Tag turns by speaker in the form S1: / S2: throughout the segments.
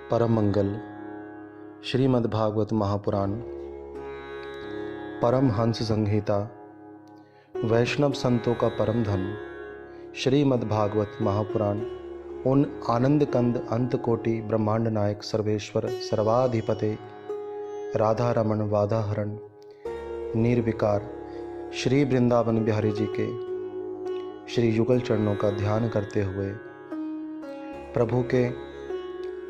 S1: परम मंगल श्रीमद्भागवत महापुराण परम हंस संहिता वैष्णव संतों का परम धन श्रीमद्भागवत महापुराण उन आनंद कंद अंत कोटि ब्रह्मांड नायक सर्वेश्वर सर्वाधिपते राधा रमण वाधाहरण निर्विकार श्री वृंदावन बिहारी जी के श्री युगल चरणों का ध्यान करते हुए प्रभु के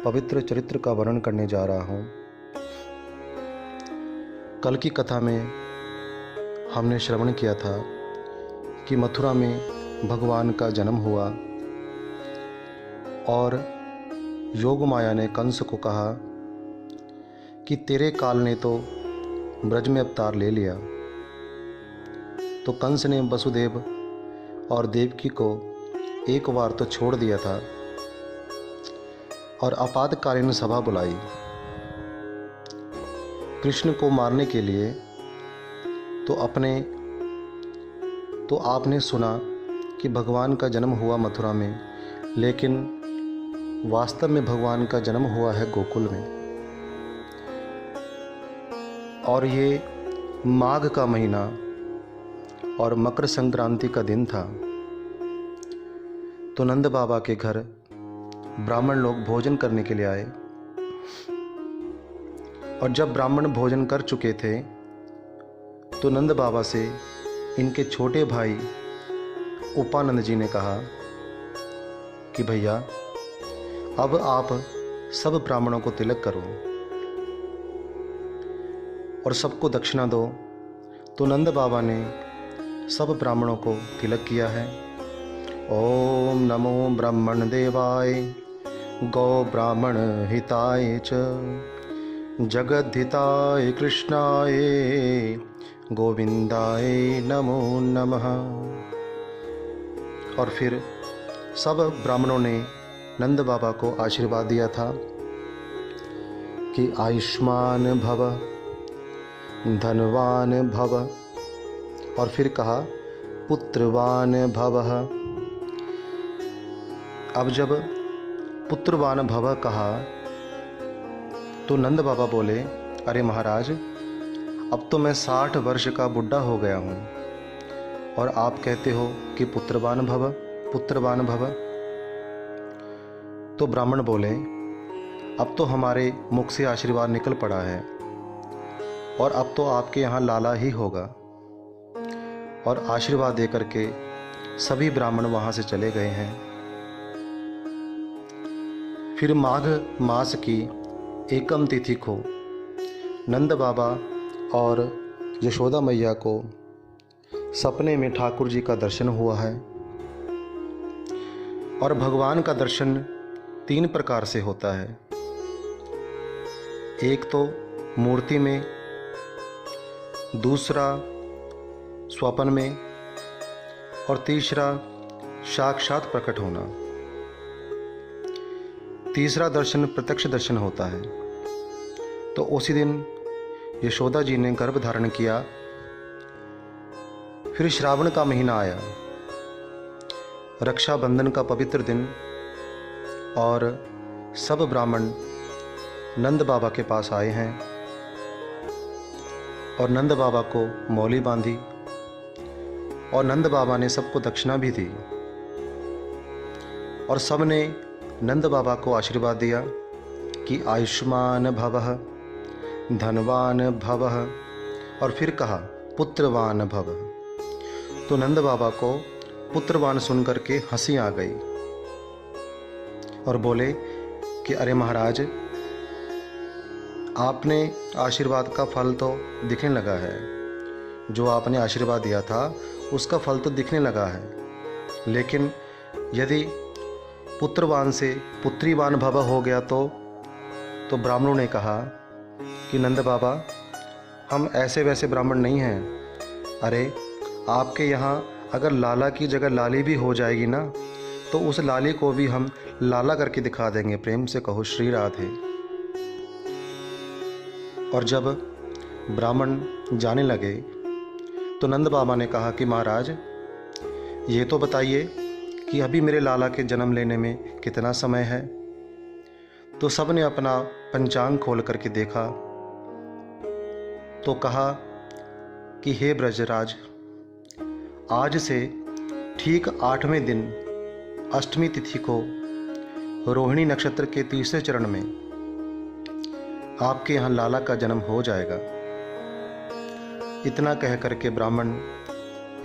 S1: पवित्र चरित्र का वर्णन करने जा रहा हूँ। कल की कथा में हमने श्रवण किया था कि मथुरा में भगवान का जन्म हुआ और योग माया ने कंस को कहा कि तेरे काल ने तो ब्रज में अवतार ले लिया। तो कंस ने वसुदेव और देवकी को एक बार तो छोड़ दिया था और आपातकालीन सभा बुलाई कृष्ण को मारने के लिए। तो आपने सुना कि भगवान का जन्म हुआ मथुरा में, लेकिन वास्तव में भगवान का जन्म हुआ है गोकुल में। और ये माघ का महीना और मकर संक्रांति का दिन था। तो नंद बाबा के घर ब्राह्मण लोग भोजन करने के लिए आए और जब ब्राह्मण भोजन कर चुके थे तो नंद बाबा से इनके छोटे भाई उपानंद जी ने कहा कि भैया अब आप सब ब्राह्मणों को तिलक करो और सबको दक्षिणा दो। तो नंद बाबा ने सब ब्राह्मणों को तिलक किया है। ओम नमो ब्राह्मण देवाय गौ ब्राह्मण हिताय च जगद्धिताय कृष्णाय गोविंदाय नमो नमः। और फिर सब ब्राह्मणों ने नंद बाबा को आशीर्वाद दिया था कि आयुष्मान भव धनवान भव, और फिर कहा पुत्रवान भवः। अब जब पुत्रवान भव कहा तो नंद बाबा बोले, अरे महाराज, अब तो मैं 60 वर्ष का बुढ़ा हो गया हूँ और आप कहते हो कि पुत्रवान भव पुत्रवान भव। तो ब्राह्मण बोले, अब तो हमारे मुख से आशीर्वाद निकल पड़ा है और अब तो आपके यहाँ लाला ही होगा। और आशीर्वाद दे करके सभी ब्राह्मण वहाँ से चले गए हैं। फिर माघ मास की एकम तिथि को नंद बाबा और यशोदा मैया को सपने में ठाकुर जी का दर्शन हुआ है। और भगवान का दर्शन 3 प्रकार से होता है। एक तो मूर्ति में, दूसरा स्वप्न में, और तीसरा साक्षात प्रकट होना। तीसरा दर्शन प्रत्यक्ष दर्शन होता है। तो उसी दिन यशोदा जी ने गर्भ धारण किया। फिर श्रावण का महीना आया, रक्षाबंधन का पवित्र दिन, और सब ब्राह्मण नंद बाबा के पास आए हैं और नंद बाबा को मौली बांधी और नंद बाबा ने सबको दक्षिणा भी दी और सब ने नंद बाबा को आशीर्वाद दिया कि आयुष्मान भवः धनवान भवः, और फिर कहा पुत्रवान भवः। तो नंद बाबा को पुत्रवान सुनकर के हंसी आ गई और बोले कि अरे महाराज, आपने आशीर्वाद का फल तो दिखने लगा है, जो आपने आशीर्वाद दिया था उसका फल तो दिखने लगा है, लेकिन यदि पुत्रवान से पुत्रीवान भव हो गया तो ब्राह्मणों ने कहा कि नंद बाबा, हम ऐसे वैसे ब्राह्मण नहीं हैं। अरे आपके यहाँ अगर लाला की जगह लाली भी हो जाएगी ना, तो उस लाली को भी हम लाला करके दिखा देंगे। प्रेम से कहो श्री राधे। और जब ब्राह्मण जाने लगे तो नंद बाबा ने कहा कि महाराज, ये तो बताइए कि अभी मेरे लाला के जन्म लेने में कितना समय है। तो सब ने अपना पंचांग खोल करके देखा तो कहा कि हे ब्रजराज, आज से ठीक 8वें दिन अष्टमी तिथि को रोहिणी नक्षत्र के तीसरे चरण में आपके यहाँ लाला का जन्म हो जाएगा। इतना कह करके ब्राह्मण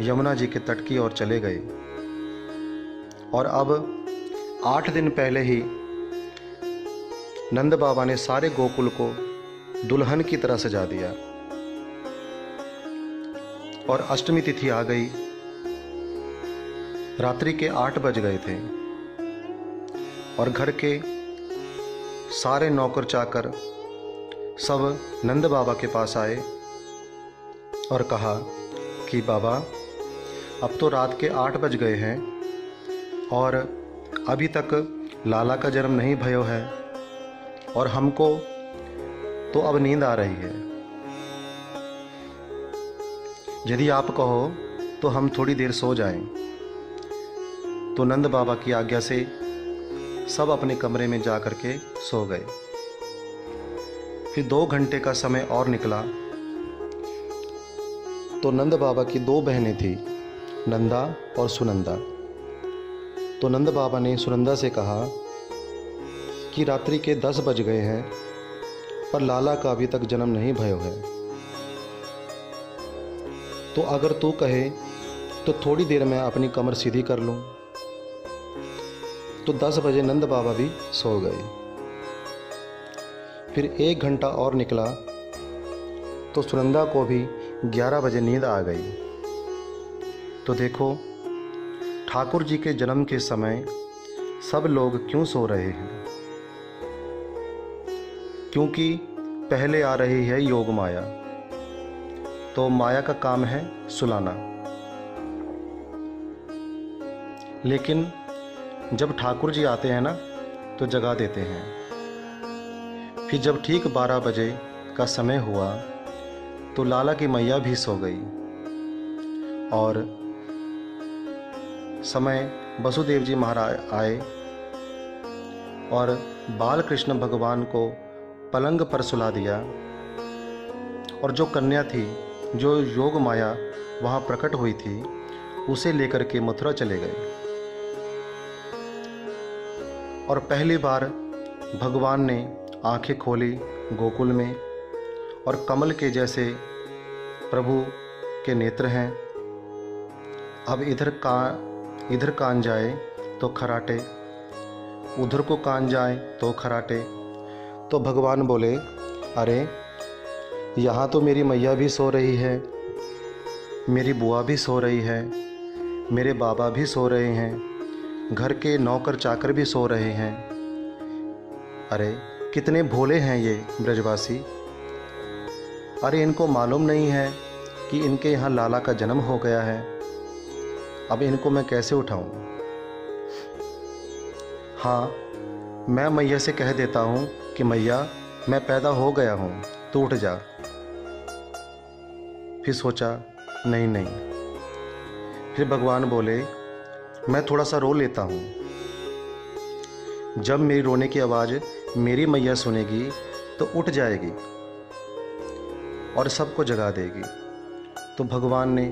S1: यमुना जी के तट की ओर चले गए और अब 8 दिन पहले ही नंद बाबा ने सारे गोकुल को दुल्हन की तरह सजा दिया और अष्टमी तिथि आ गई। रात्रि के 8 बज गए थे और घर के सारे नौकर चाकर सब नंद बाबा के पास आए और कहा कि बाबा, अब तो रात के 8 बज गए हैं और अभी तक लाला का जन्म नहीं भयो है और हमको तो अब नींद आ रही है। यदि आप कहो तो हम थोड़ी देर सो जाएं। तो नंद बाबा की आज्ञा से सब अपने कमरे में जा कर के सो गए। फिर 2 घंटे का समय और निकला तो नंद बाबा की 2 बहनें थी, नंदा और सुनंदा। तो नंद बाबा ने सुनंदा से कहा कि रात्रि के 10 बज गए हैं पर लाला का अभी तक जन्म नहीं भयो है, तो अगर तू कहे तो थोड़ी देर में अपनी कमर सीधी कर लूं। तो 10 बजे नंद बाबा भी सो गए। फिर 1 घंटा और निकला तो सुनंदा को भी 11 बजे नींद आ गई। तो देखो, ठाकुर जी के जन्म के समय सब लोग क्यों सो रहे हैं? क्योंकि पहले आ रही है योग माया। तो माया का काम है सुलाना, लेकिन जब ठाकुर जी आते हैं ना तो जगा देते हैं। फिर जब ठीक 12 बजे का समय हुआ तो लाला की मैया भी सो गई और समय वसुदेव जी महाराज आए और बाल कृष्ण भगवान को पलंग पर सुला दिया और जो कन्या थी, जो योग माया वहाँ प्रकट हुई थी, उसे लेकर के मथुरा चले गए। और पहली बार भगवान ने आंखें खोली गोकुल में और कमल के जैसे प्रभु के नेत्र हैं। अब इधर कान जाए तो खराटे, उधर को कान जाए तो खराटे। तो भगवान बोले, अरे यहाँ तो मेरी मैया भी सो रही है, मेरी बुआ भी सो रही है, मेरे बाबा भी सो रहे हैं, घर के नौकर चाकर भी सो रहे हैं। अरे कितने भोले हैं ये ब्रजवासी। अरे इनको मालूम नहीं है कि इनके यहाँ लाला का जन्म हो गया है। अब इनको मैं कैसे उठाऊं? हाँ, मैं मैया से कह देता हूँ कि मैया, मैं पैदा हो गया हूँ, तू उठ जा। फिर सोचा नहीं। फिर भगवान बोले, मैं थोड़ा सा रो लेता हूँ। जब मेरी रोने की आवाज़ मेरी मैया सुनेगी तो उठ जाएगी और सबको जगा देगी। तो भगवान ने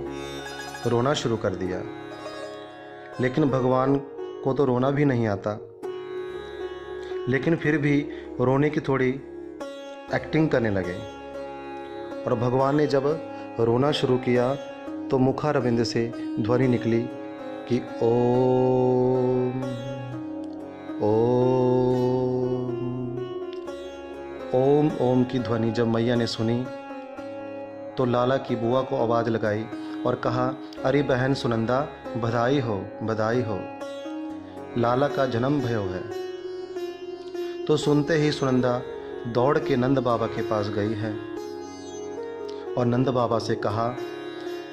S1: रोना शुरू कर दिया, लेकिन भगवान को तो रोना भी नहीं आता, लेकिन फिर भी रोने की थोड़ी एक्टिंग करने लगे। और भगवान ने जब रोना शुरू किया तो मुखारविंद से ध्वनि निकली कि ओम ओम ओम ओम की ध्वनि जब मैया ने सुनी तो लाला की बुआ को आवाज़ लगाई और कहा, अरे बहन सुनंदा, बधाई हो बधाई हो, लाला का जन्म भयो है। तो सुनते ही सुनंदा दौड़ के नंद बाबा के पास गई है और नंद बाबा से कहा।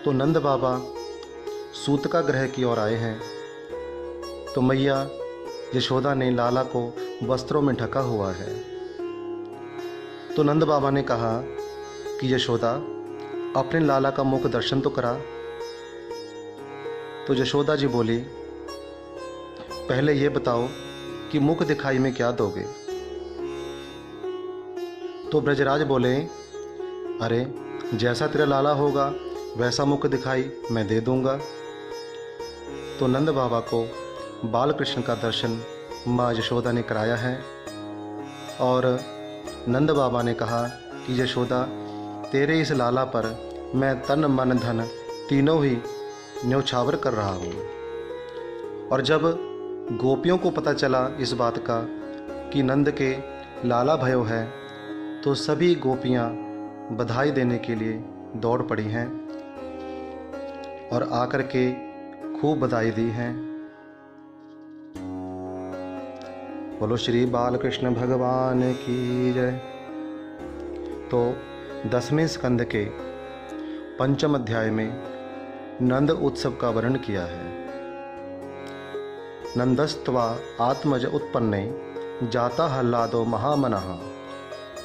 S1: तो नंद बाबा सूतका ग्रह की ओर आए हैं। तो मैया यशोदा ने लाला को वस्त्रों में ढका हुआ है। तो नंद बाबा ने कहा कि यशोदा, अपने लाला का मुख दर्शन तो करा। तो यशोदा जी बोली, पहले ये बताओ कि मुख दिखाई में क्या दोगे? तो ब्रजराज बोले, अरे जैसा तेरा लाला होगा वैसा मुख दिखाई मैं दे दूंगा। तो नंद बाबा को बाल कृष्ण का दर्शन माँ यशोदा ने कराया है और नंद बाबा ने कहा कि यशोदा, तेरे इस लाला पर मैं तन मन धन तीनों ही न्यौछावर कर रहा हूँ। और जब गोपियों को पता चला इस बात का कि नंद के लाला भयो है, तो सभी गोपियाँ बधाई देने के लिए दौड़ पड़ी हैं और आकर के खूब बधाई दी हैं। बोलो श्री बालकृष्ण भगवान की जय। तो 10वें स्कंद के 5म अध्याय में नंद उत्सव का वर्णन किया है। नंदस्त्वा आत्मज उत्पन्ने जाता हल्लादो महामनः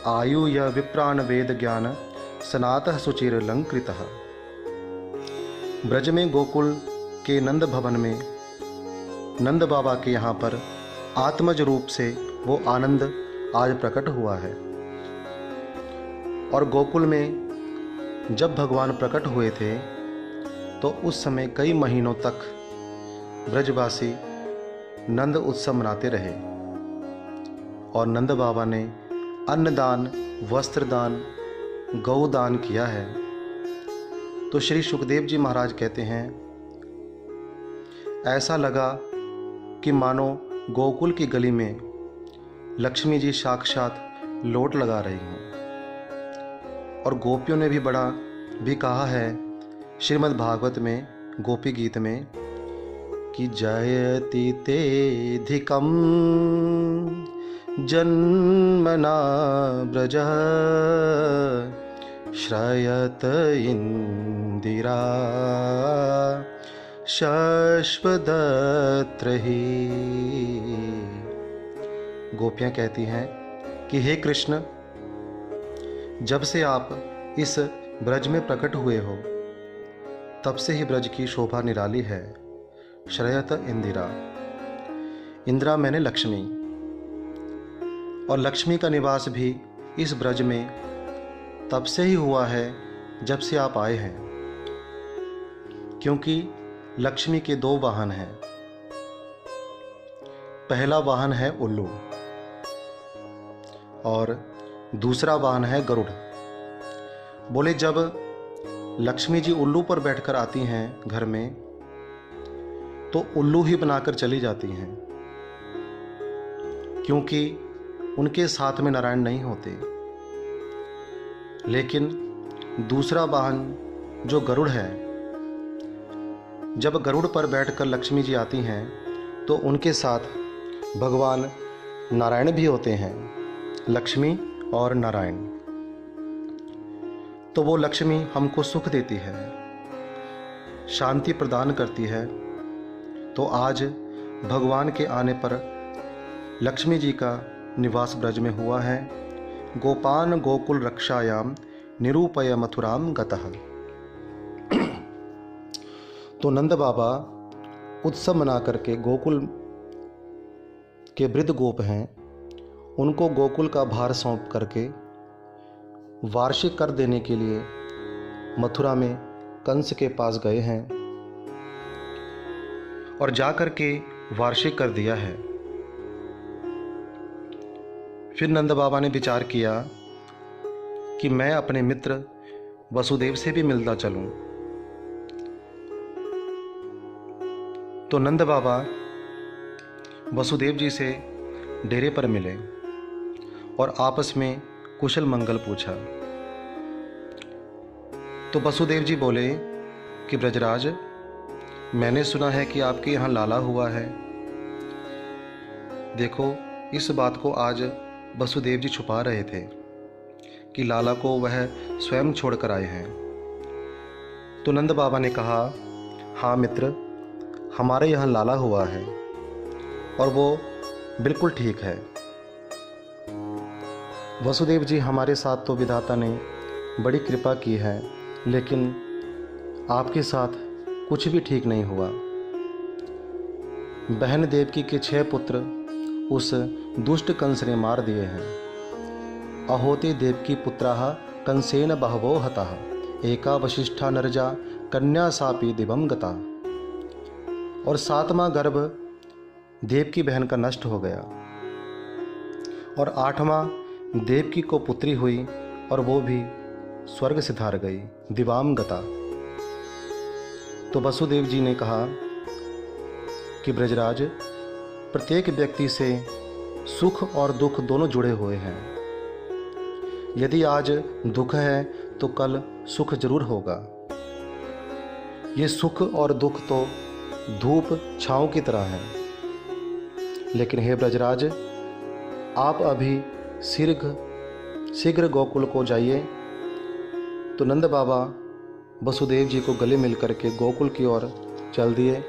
S1: आयु य विप्राण वेद ज्ञान सनातः सुचिरलंकृतः। ब्रज में गोकुल के नंद भवन में नंद बाबा के यहाँ पर आत्मज रूप से वो आनंद आज प्रकट हुआ है। और गोकुल में जब भगवान प्रकट हुए थे तो उस समय कई महीनों तक ब्रजवासी नंद उत्सव मनाते रहे और नंद बाबा ने अन्नदान, वस्त्रदान, गौदान किया है। तो श्री सुखदेव जी महाराज कहते हैं, ऐसा लगा कि मानो गोकुल की गली में लक्ष्मी जी साक्षात लोट लगा रही हों। और गोपियों ने भी बड़ा भी कहा है श्रीमद् भागवत में गोपी गीत में कि जयति तेधिकं जन्मना ब्रजः श्रयत इंदिरा शश्वदत्र ही। गोपियाँ कहती हैं कि हे कृष्ण, जब से आप इस ब्रज में प्रकट हुए हो तब से ही ब्रज की शोभा निराली है। श्रयत इंदिरा, इंदिरा मैंने लक्ष्मी, और लक्ष्मी का निवास भी इस ब्रज में तब से ही हुआ है जब से आप आए हैं, क्योंकि लक्ष्मी के 2 वाहन हैं। पहला वाहन है उल्लू और दूसरा वाहन है गरुड़। बोले जब लक्ष्मी जी उल्लू पर बैठकर आती हैं घर में तो उल्लू ही बनाकर चली जाती हैं, क्योंकि उनके साथ में नारायण नहीं होते। लेकिन दूसरा वाहन जो गरुड़ है, जब गरुड़ पर बैठकर लक्ष्मी जी आती हैं तो उनके साथ भगवान नारायण भी होते हैं, लक्ष्मी और नारायण। तो वो लक्ष्मी हमको सुख देती है, शांति प्रदान करती है। तो आज भगवान के आने पर लक्ष्मी जी का निवास ब्रज में हुआ है। गोपान गोकुल रक्षायाम निरूपय मथुराम गतः। तो नंद बाबा उत्सव मना करके गोकुल के वृद्ध गोप हैं, उनको गोकुल का भार सौंप करके वार्षिक कर देने के लिए मथुरा में कंस के पास गए हैं और जाकर के वार्षिक कर दिया है। फिर नंद बाबा ने विचार किया कि मैं अपने मित्र वसुदेव से भी मिलता चलूं। तो नंद बाबा वसुदेव जी से डेरे पर मिले और आपस में कुशल मंगल पूछा। तो वसुदेव जी बोले कि ब्रजराज, मैंने सुना है कि आपके यहाँ लाला हुआ है। देखो, इस बात को आज वसुदेव जी छुपा रहे थे कि लाला को वह स्वयं छोड़कर आए हैं। तो नंद बाबा ने कहा, हाँ मित्र, हमारे यहाँ लाला हुआ है और वो बिल्कुल ठीक है। वसुदेव जी, हमारे साथ तो विधाता ने बड़ी कृपा की है, लेकिन आपके साथ कुछ भी ठीक नहीं हुआ। बहन देवकी के 6 पुत्र उस दुष्ट कंस ने मार दिए हैं। अहोते देवकी पुत्राः कंसेन बहवो हताः, एका वशिष्ठा नरजा कन्या सापी दिवम गता। और 7वां गर्भ देवकी बहन का नष्ट हो गया और 8वां देवकी को पुत्री हुई और वो भी स्वर्ग सिधार गई, दिवाम गता। तो वसुदेव जी ने कहा कि ब्रजराज, प्रत्येक व्यक्ति से सुख और दुख दोनों जुड़े हुए हैं। यदि आज दुख है तो कल सुख जरूर होगा। ये सुख और दुख तो धूप छाँव की तरह है। लेकिन हे ब्रजराज, आप अभी शीघ्र गोकुल को जाइए। तो नंद बाबा वसुदेव जी को गले मिल करके गोकुल की ओर चल दिए।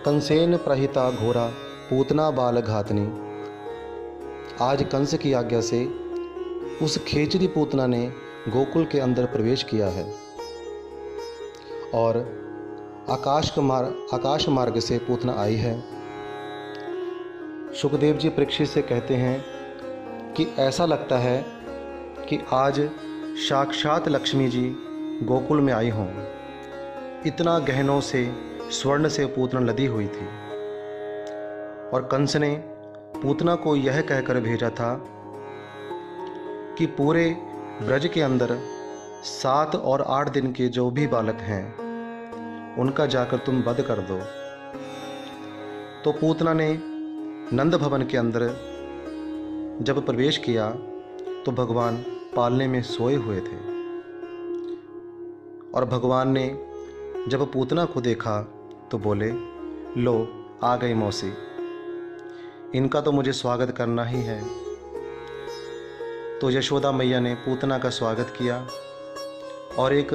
S1: कंसेन प्रहिता घोरा पूतना बाल घातनी। आज कंस की आज्ञा से उस खेचरी पूतना ने गोकुल के अंदर प्रवेश किया है और आकाश मार्ग से पूतना आई है। सुखदेव जी परीक्षित से कहते हैं कि ऐसा लगता है कि आज साक्षात लक्ष्मी जी गोकुल में आई हों। इतना गहनों से स्वर्ण से पूतना लदी हुई थी। और कंस ने पूतना को यह कहकर भेजा था कि पूरे ब्रज के अंदर 7 और 8 दिन के जो भी बालक हैं उनका जाकर तुम वध कर दो। तो पूतना ने नंद भवन के अंदर जब प्रवेश किया तो भगवान पालने में सोए हुए थे। और भगवान ने जब पूतना को देखा तो बोले, लो आ गई मौसी, इनका तो मुझे स्वागत करना ही है। तो यशोदा मैया ने पूतना का स्वागत किया और एक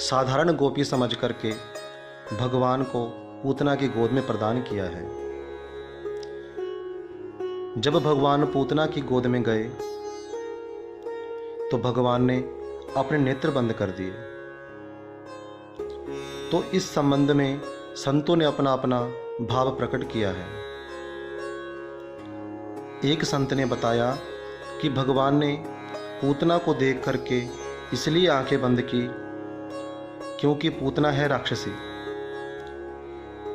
S1: साधारण गोपी समझ करके भगवान को पूतना की गोद में प्रदान किया है। जब भगवान पूतना की गोद में गए तो भगवान ने अपने नेत्र बंद कर दिए। तो इस संबंध में संतों ने अपना अपना भाव प्रकट किया है। एक संत ने बताया कि भगवान ने पूतना को देख करके इसलिए आंखें बंद की क्योंकि पूतना है राक्षसी।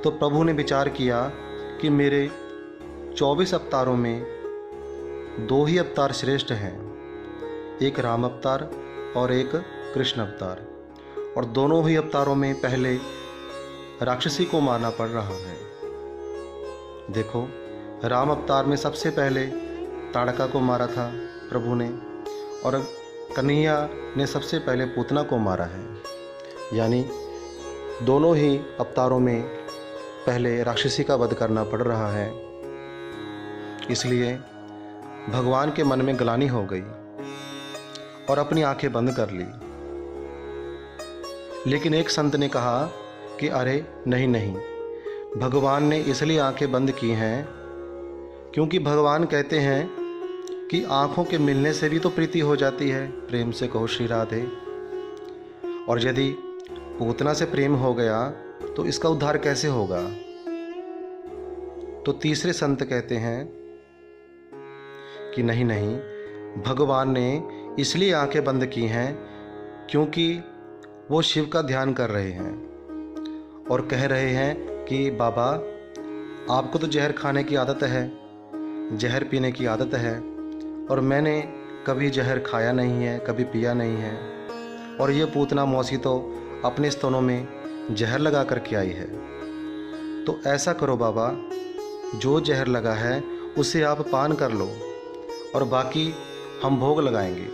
S1: तो प्रभु ने विचार किया कि मेरे 24 अवतारों में 2 ही अवतार श्रेष्ठ हैं, एक राम अवतार और एक कृष्ण अवतार। और दोनों ही अवतारों में पहले राक्षसी को मारना पड़ रहा है। देखो, राम अवतार में सबसे पहले ताड़का को मारा था प्रभु ने और कन्हैया ने सबसे पहले पूतना को मारा है। यानी दोनों ही अवतारों में पहले राक्षसी का वध करना पड़ रहा है। इसलिए भगवान के मन में ग्लानि हो गई और अपनी आंखें बंद कर ली। लेकिन एक संत ने कहा कि अरे नहीं नहीं, भगवान ने इसलिए आंखें बंद की हैं क्योंकि भगवान कहते हैं कि आंखों के मिलने से भी तो प्रीति हो जाती है, प्रेम से कहो श्री राधे। और यदि पूतना से प्रेम हो गया तो इसका उद्धार कैसे होगा। तो तीसरे संत कहते हैं कि नहीं नहीं, भगवान ने इसलिए आंखें बंद की हैं क्योंकि वो शिव का ध्यान कर रहे हैं और कह रहे हैं कि बाबा, आपको तो जहर खाने की आदत है, जहर पीने की आदत है, और मैंने कभी जहर खाया नहीं है, कभी पिया नहीं है। और ये पूतना मौसी तो अपने स्तनों में जहर लगा करके आई है। तो ऐसा करो बाबा, जो जहर लगा है उसे आप पान कर लो और बाकी हम भोग लगाएंगे।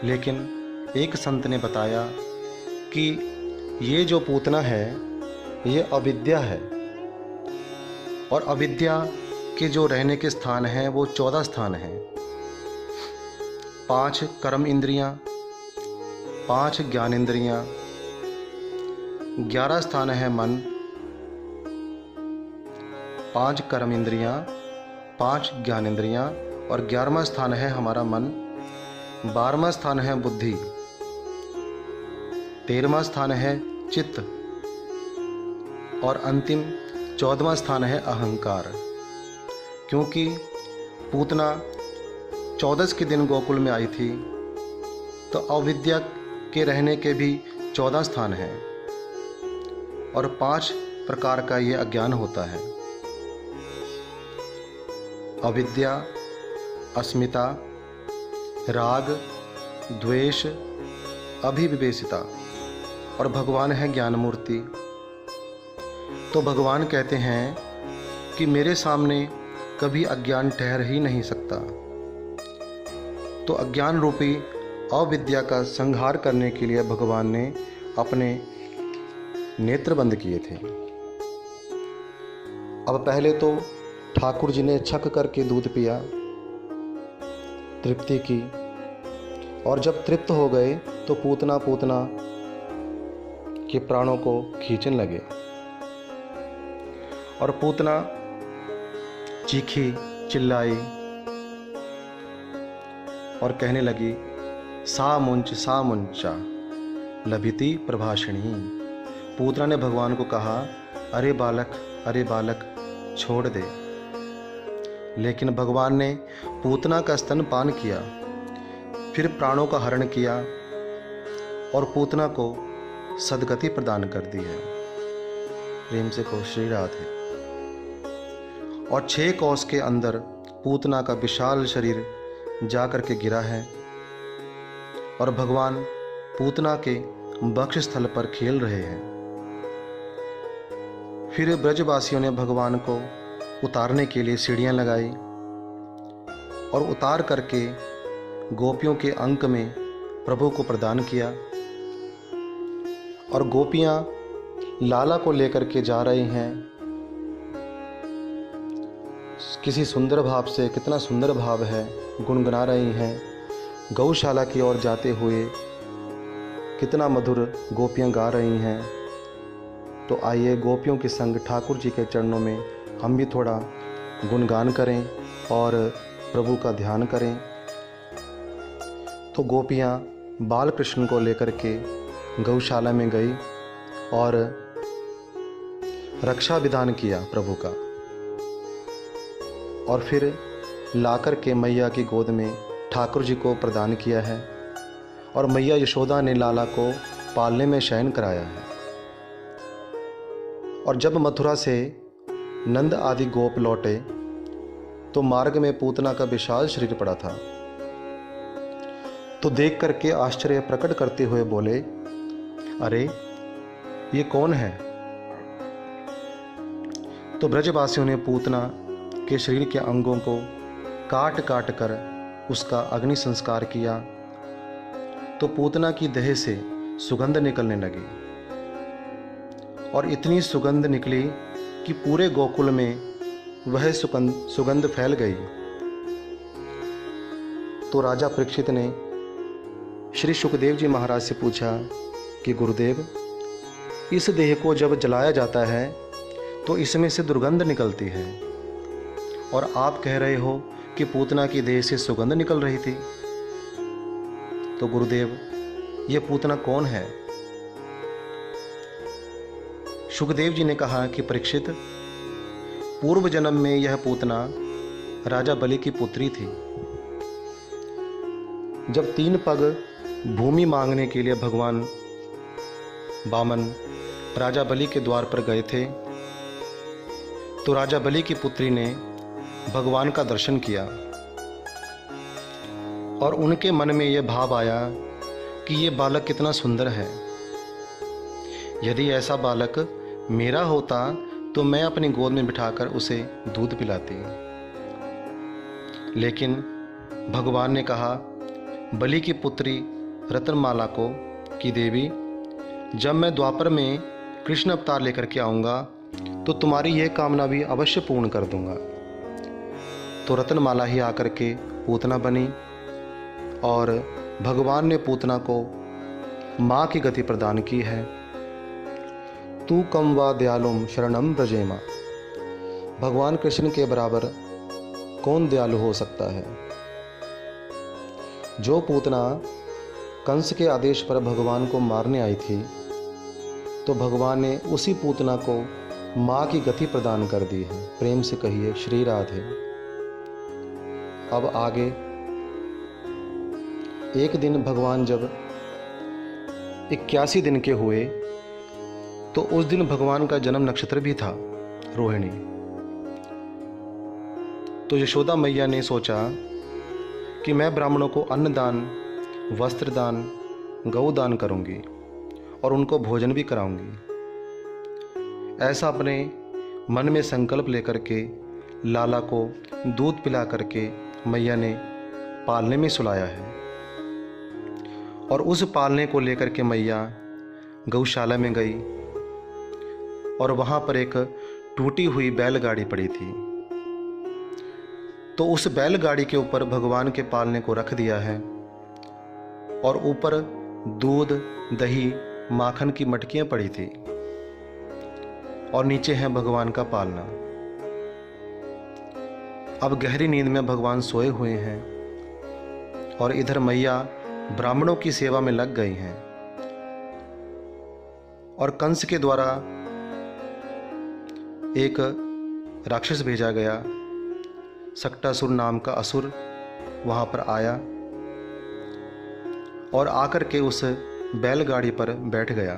S1: लेकिन एक संत ने बताया कि ये जो पूतना है ये अविद्या है और अविद्या के जो रहने के स्थान हैं वो 14 स्थान हैं। 5 कर्म इंद्रियां, 5 ज्ञान इंद्रियां, 11 स्थान है मन, 5 कर्म इंद्रियां, 5 ज्ञान इंद्रियां और 11वां स्थान है हमारा मन, 12वां स्थान है बुद्धि, 13वां स्थान है चित्त और अंतिम 14वां स्थान है अहंकार। क्योंकि पूतना 14 के दिन गोकुल में आई थी, तो अविद्या के रहने के भी 14 स्थान हैं और 5 प्रकार का ये अज्ञान होता है। अविद्या, अस्मिता, राग, द्वेष, अभिविवेशिता और भगवान है ज्ञान मूर्ति। तो भगवान कहते हैं कि मेरे सामने कभी अज्ञान ठहर ही नहीं सकता। तो अज्ञान रूपी अविद्या का संहार करने के लिए भगवान ने अपने नेत्र बंद किए थे। अब पहले तो ठाकुर जी ने छक करके दूध पिया, तृप्ति की, और जब तृप्त हो गए तो पूतना के प्राणों को खींचने लगे और पूतना चीखी, चिल्लाई और कहने लगी, सा मुंचा लभिति प्रभाषिणी। पूतना ने भगवान को कहा, अरे बालक छोड़ दे। लेकिन भगवान ने पूतना का स्तनपान किया, फिर प्राणों का हरण किया और पूतना को सदगति प्रदान कर दी है। प्रेम से कहो श्री राधे। और 6 कोस के अंदर पूतना का विशाल शरीर जा कर के गिरा है और भगवान पूतना के वक्षस्थल पर खेल रहे हैं। फिर ब्रजवासियों ने भगवान को उतारने के लिए सीढ़ियां लगाई और उतार करके गोपियों के अंक में प्रभु को प्रदान किया। और गोपियां लाला को लेकर के जा रही हैं किसी सुंदर भाव से। कितना सुंदर भाव है, गुनगुना रही हैं। गौशाला की ओर जाते हुए कितना मधुर गोपियां गा रही हैं। तो आइए गोपियों के संग ठाकुर जी के चरणों में हम भी थोड़ा गुणगान करें और प्रभु का ध्यान करें। तो गोपियां बाल कृष्ण को लेकर के गौशाला में गई और रक्षा विधान किया प्रभु का, और फिर लाकर के मैया की गोद में ठाकुर जी को प्रदान किया है। और मैया यशोदा ने लाला को पालने में शयन कराया है। और जब मथुरा से नंद आदि गोप लौटे तो मार्ग में पूतना का विशाल शरीर पड़ा था। तो देख करके आश्चर्य प्रकट करते हुए बोले, अरे ये कौन है? तो ब्रजवासियों ने पूतना के शरीर के अंगों को काट काट कर उसका अग्नि संस्कार किया। तो पूतना की देह से सुगंध निकलने लगी और इतनी सुगंध निकली कि पूरे गोकुल में वह सुगंध फैल गई। तो राजा परीक्षित ने श्री सुखदेव जी महाराज से पूछा कि गुरुदेव, इस देह को जब जलाया जाता है तो इसमें से दुर्गंध निकलती है, और आप कह रहे हो कि पूतना की देह से सुगंध निकल रही थी। तो गुरुदेव, ये पूतना कौन है? सुखदेव जी ने कहा कि परीक्षित, पूर्व जन्म में यह पूतना राजा बलि की पुत्री थी। जब 3 पग भूमि मांगने के लिए भगवान वामन राजा बलि के द्वार पर गए थे, तो राजा बलि की पुत्री ने भगवान का दर्शन किया और उनके मन में यह भाव आया कि ये बालक कितना सुंदर है। यदि ऐसा बालक मेरा होता तो मैं अपनी गोद में बिठाकर उसे दूध पिलाती। लेकिन भगवान ने कहा, बलि की पुत्री रत्नमाला को कि देवी, जब मैं द्वापर में कृष्ण अवतार लेकर के आऊँगा तो तुम्हारी यह कामना भी अवश्य पूर्ण कर दूंगा। तो रत्नमाला ही आकर के पूतना बनी और भगवान ने पूतना को माँ की गति प्रदान की है। तू कम वा दयालुम शरणम ब्रजेमा। भगवान कृष्ण के बराबर कौन दयालु हो सकता है? जो पूतना कंस के आदेश पर भगवान को मारने आई थी, तो भगवान ने उसी पूतना को माँ की गति प्रदान कर दी है। प्रेम से कहिए श्री राधे। अब आगे एक दिन भगवान जब 81 दिन के हुए तो उस दिन भगवान का जन्म नक्षत्र भी था रोहिणी। तो यशोदा मैया ने सोचा कि मैं ब्राह्मणों को अन्नदान, वस्त्रदान, गौदान करूंगी और उनको भोजन भी कराऊंगी। ऐसा अपने मन में संकल्प लेकर के लाला को दूध पिला करके मैया ने पालने में सुलाया है। और उस पालने को लेकर के मैया गौशाला में गई और वहाँ पर एक टूटी हुई बैलगाड़ी पड़ी थी। तो उस बैलगाड़ी के ऊपर भगवान के पालने को रख दिया है और ऊपर दूध, दही, माखन की मटकियाँ पड़ी थी और नीचे है भगवान का पालना। अब गहरी नींद में भगवान सोए हुए हैं और इधर मैया ब्राह्मणों की सेवा में लग गई हैं। और कंस के द्वारा एक राक्षस भेजा गया, सक्टासुर नाम का असुर वहाँ पर आया और आकर के उस बैलगाड़ी पर बैठ गया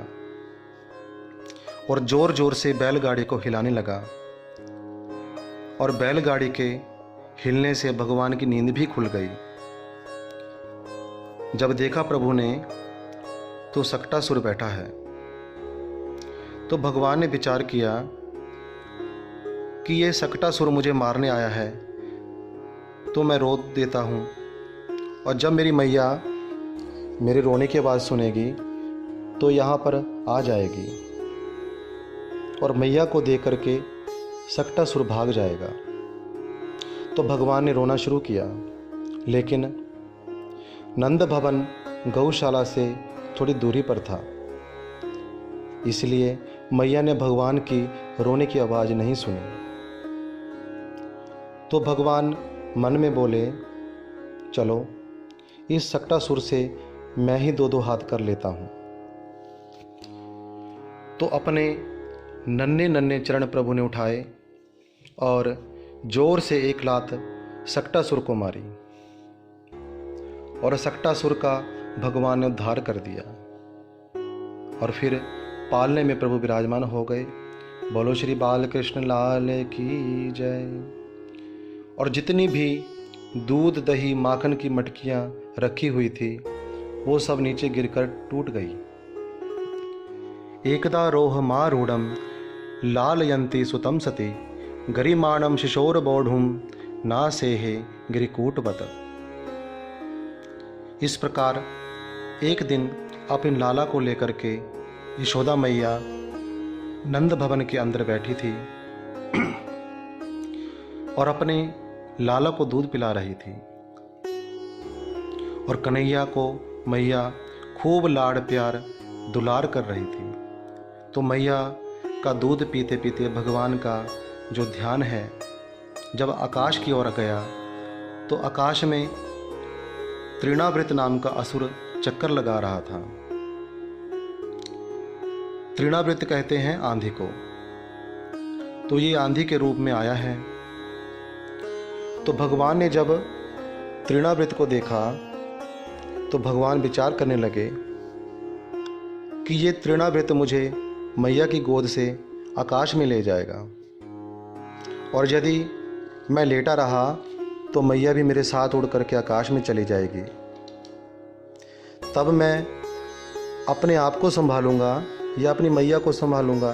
S1: और ज़ोर ज़ोर से बैलगाड़ी को हिलाने लगा। और बैलगाड़ी के हिलने से भगवान की नींद भी खुल गई। जब देखा प्रभु ने तो सक्टासुर बैठा है। तो भगवान ने विचार किया कि ये सक्टासुर मुझे मारने आया है तो मैं रो देता हूँ, और जब मेरी मैया मेरे रोने की आवाज़ सुनेगी तो यहाँ पर आ जाएगी और मैया को देख करके सक्टासुर भाग जाएगा। तो भगवान ने रोना शुरू किया, लेकिन नंद भवन गौशाला से थोड़ी दूरी पर था, इसलिए मैया ने भगवान की रोने की आवाज़ नहीं सुनी। तो भगवान मन में बोले, चलो इस सक्टासुर से मैं ही दो हाथ कर लेता हूँ। तो अपने नन्हे नन्हे चरण प्रभु ने उठाए और जोर से एक लात सक्टासुर को मारी और सक्टासुर का भगवान ने उद्धार कर दिया। और फिर पालने में प्रभु विराजमान हो गए। बोलो श्री बालकृष्ण लाल की जय। और जितनी भी दूध, दही, माखन की मटकियाँ रखी हुई थी वो सब नीचे गिरकर टूट गई। एकदा रोह मारूढ़म लालयन्ती सुतम सती गरिमाणम शिशोर बौढ़ुम ना सेहे गिरिकूटवत। इस प्रकार एक दिन अपने लाला को लेकर के यशोदा मैया नंद भवन के अंदर बैठी थी और अपने लाला को दूध पिला रही थी। और कन्हैया को मैया खूब लाड़ प्यार दुलार कर रही थी। तो मैया का दूध पीते पीते भगवान का जो ध्यान है जब आकाश की ओर गया तो आकाश में तृणावृत नाम का असुर चक्कर लगा रहा था। तृणावृत कहते हैं आंधी को। तो ये आंधी के रूप में आया है। तो भगवान ने जब तृणावृत को देखा तो भगवान विचार करने लगे कि ये तृणावृत मुझे मैया की गोद से आकाश में ले जाएगा, और यदि मैं लेटा रहा तो मैया भी मेरे साथ उड़ करके आकाश में चली जाएगी। तब मैं अपने आप को संभालूंगा या अपनी मैया को संभालूंगा।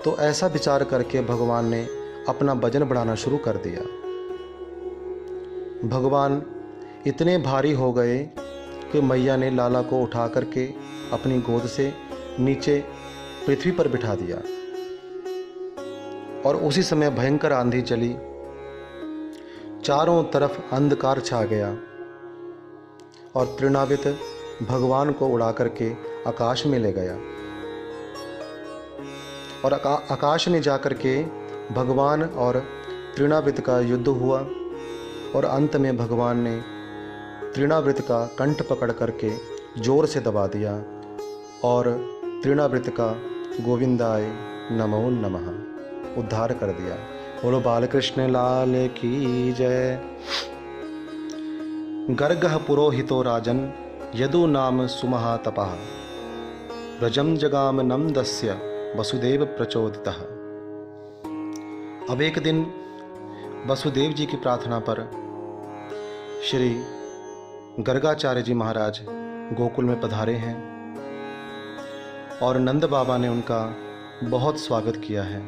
S1: तो ऐसा विचार करके भगवान ने अपना वजन बढ़ाना शुरू कर दिया। भगवान इतने भारी हो गए कि मैया ने लाला को उठा करके अपनी गोद से नीचे पृथ्वी पर बिठा दिया। और उसी समय भयंकर आंधी चली, चारों तरफ अंधकार छा गया और तृणावृत भगवान को उड़ा करके आकाश में ले गया। और आकाश में जा करके भगवान और तृणावृत का युद्ध हुआ और अंत में भगवान ने तृणावृत का कंठ पकड़ करके जोर से दबा दिया और तृणावृत का गोविंदाय नमो नमः उद्धार कर दिया। बोलो बाल कृष्ण लाल की जय। गर्गः पुरोहितो राजन यदु नाम सुमहातपः व्रजम जगाम नंदस्य वसुदेव प्रचोदितः। अब एक दिन वसुदेव जी की प्रार्थना पर श्री गर्गाचार्य जी महाराज गोकुल में पधारे हैं और नंद बाबा ने उनका बहुत स्वागत किया है।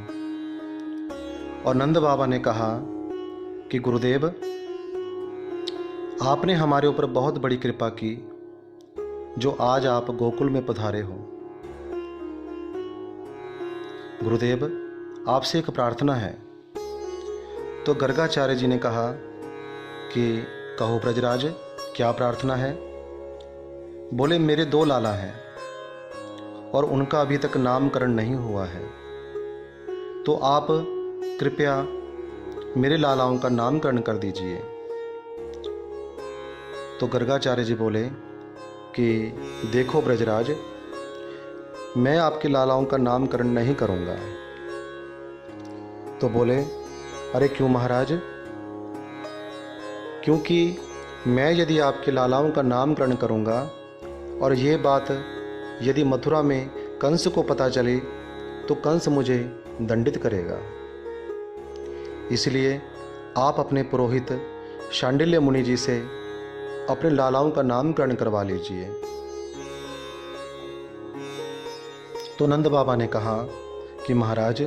S1: और नंद बाबा ने कहा कि गुरुदेव, आपने हमारे ऊपर बहुत बड़ी कृपा की जो आज आप गोकुल में पधारे हो। गुरुदेव, आपसे एक प्रार्थना है। तो गर्गाचार्य जी ने कहा कि कहो ब्रजराज, क्या प्रार्थना है? बोले, मेरे 2 लाला हैं और उनका अभी तक नामकरण नहीं हुआ है, तो आप कृपया मेरे लालाओं का नामकरण कर दीजिए। तो गर्गाचार्य जी बोले कि देखो ब्रजराज, मैं आपके लालाओं का नामकरण नहीं करूँगा। तो बोले, अरे क्यों महाराज? क्योंकि मैं यदि आपके लालाओं का नामकरण करूँगा और ये बात यदि मथुरा में कंस को पता चली तो कंस मुझे दंडित करेगा। इसलिए आप अपने पुरोहित शांडिल्य मुनि जी से अपने लालाओं का नामकरण करवा लीजिए। तो नंद बाबा ने कहा कि महाराज,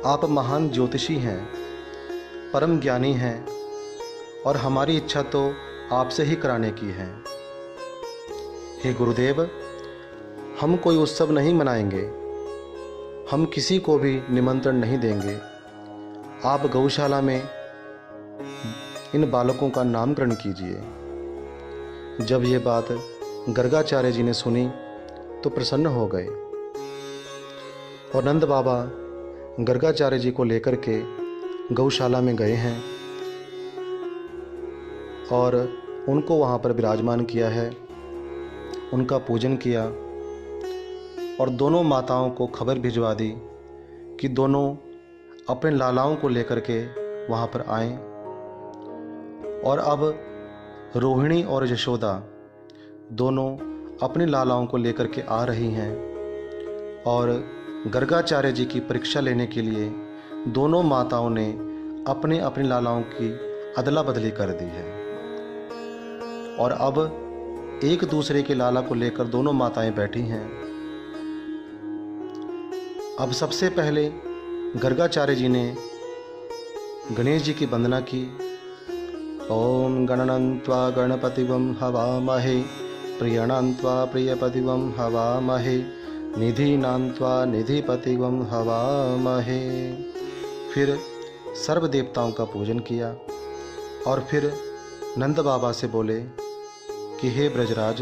S1: आप महान ज्योतिषी हैं, परम ज्ञानी हैं और हमारी इच्छा तो आपसे ही कराने की है। हे गुरुदेव, हम कोई उत्सव नहीं मनाएंगे, हम किसी को भी निमंत्रण नहीं देंगे। आप गौशाला में इन बालकों का नामकरण कीजिए। जब ये बात गर्गाचार्य जी ने सुनी तो प्रसन्न हो गए और नंद बाबा गर्गाचार्य जी को लेकर के गौशाला में गए हैं और उनको वहाँ पर विराजमान किया है, उनका पूजन किया और दोनों माताओं को खबर भिजवा दी कि दोनों अपने लालाओं को लेकर के वहाँ पर आएं। और अब रोहिणी और यशोदा दोनों अपने लालाओं को लेकर के आ रही हैं और गर्गाचार्य जी की परीक्षा लेने के लिए दोनों माताओं ने अपने अपने लालाओं की अदला बदली कर दी है और अब एक दूसरे के लाला को लेकर दोनों माताएं बैठी हैं। अब सबसे पहले गर्गाचार्य जी ने गणेश जी की वंदना की। ओम गणनन्त्वा गणपतिवं हवामहे प्रियणान्त्वा प्रियपतिवं हवामहे निधिनान्त्वा निधिपतिवं हवामहे। फिर सर्व देवताओं का पूजन किया और फिर नंद बाबा से बोले कि हे ब्रजराज,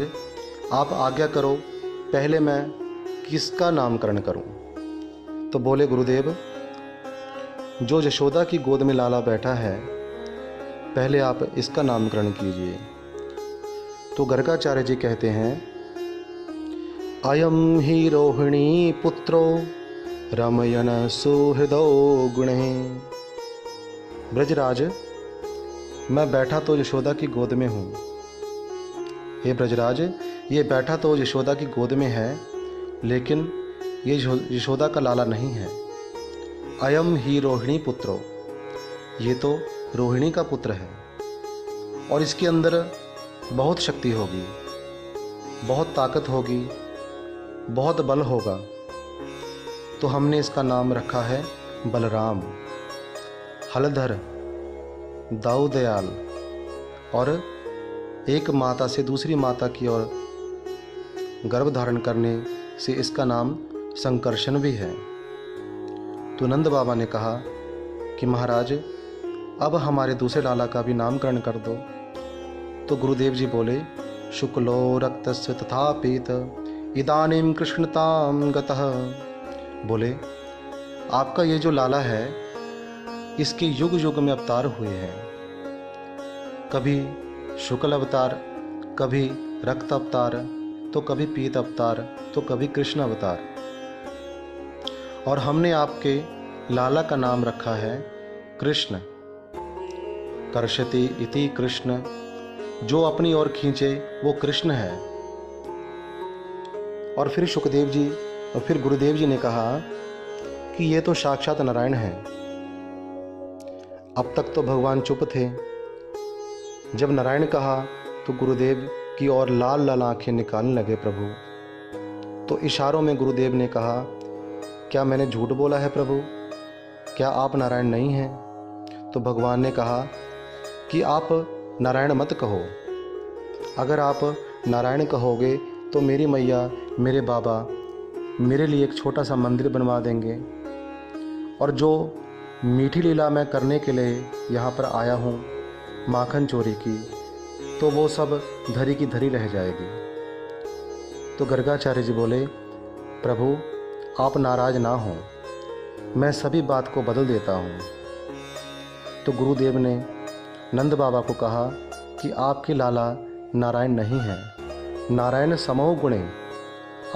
S1: आप आज्ञा करो, पहले मैं किसका नामकरण करूं? तो बोले, गुरुदेव, जो यशोदा की गोद में लाला बैठा है, पहले आप इसका नामकरण कीजिए। तो गर्गाचार्य जी कहते हैं, अयम ही रोहिणी पुत्रो रमयन सुहृदो गुणे। ब्रजराज, मैं बैठा तो यशोदा की गोद में हूँ। हे ब्रजराज, ये बैठा तो यशोदा की गोद में है, लेकिन ये यशोदा का लाला नहीं है। अयम ही रोहिणी पुत्रो, ये तो रोहिणी का पुत्र है और इसके अंदर बहुत शक्ति होगी, बहुत ताकत होगी, बहुत बल होगा। तो हमने इसका नाम रखा है बलराम, हलधर, दाऊदयाल और एक माता से दूसरी माता की ओर गर्भ धारण करने से इसका नाम संकर्षण भी है। तो नंद बाबा ने कहा कि महाराज, अब हमारे दूसरे लाला का भी नामकरण कर दो। तो गुरुदेव जी बोले, शुक्लो रक्तस्य तथा पीत इदानीं कृष्णतां गतः। बोले, आपका ये जो लाला है, इसके युग युग में अवतार हुए हैं। कभी शुक्ल अवतार, कभी रक्त अवतार, तो कभी पीत अवतार, तो कभी कृष्ण अवतार। और हमने आपके लाला का नाम रखा है कृष्ण, कर्षति इति कृष्ण, जो अपनी ओर खींचे वो कृष्ण है। और फिर सुखदेव जी और फिर गुरुदेव जी ने कहा कि ये तो साक्षात नारायण हैं। अब तक तो भगवान चुप थे। जब नारायण कहा तो गुरुदेव की ओर लाल लाल आंखें निकालने लगे प्रभु। तो इशारों में गुरुदेव ने कहा, क्या मैंने झूठ बोला है प्रभु? क्या आप नारायण नहीं हैं? तो भगवान ने कहा कि आप नारायण मत कहो। अगर आप नारायण कहोगे तो मेरी मैया, मेरे बाबा मेरे लिए एक छोटा सा मंदिर बनवा देंगे, और जो मीठी लीला मैं करने के लिए यहाँ पर आया हूँ, माखन चोरी की, तो वो सब धरी की धरी रह जाएगी। तो गर्गाचार्य जी बोले, प्रभु आप नाराज़ ना हों, मैं सभी बात को बदल देता हूँ। तो गुरुदेव ने नंद बाबा को कहा कि आपके लाला नारायण नहीं हैं, नारायण समो गुणे,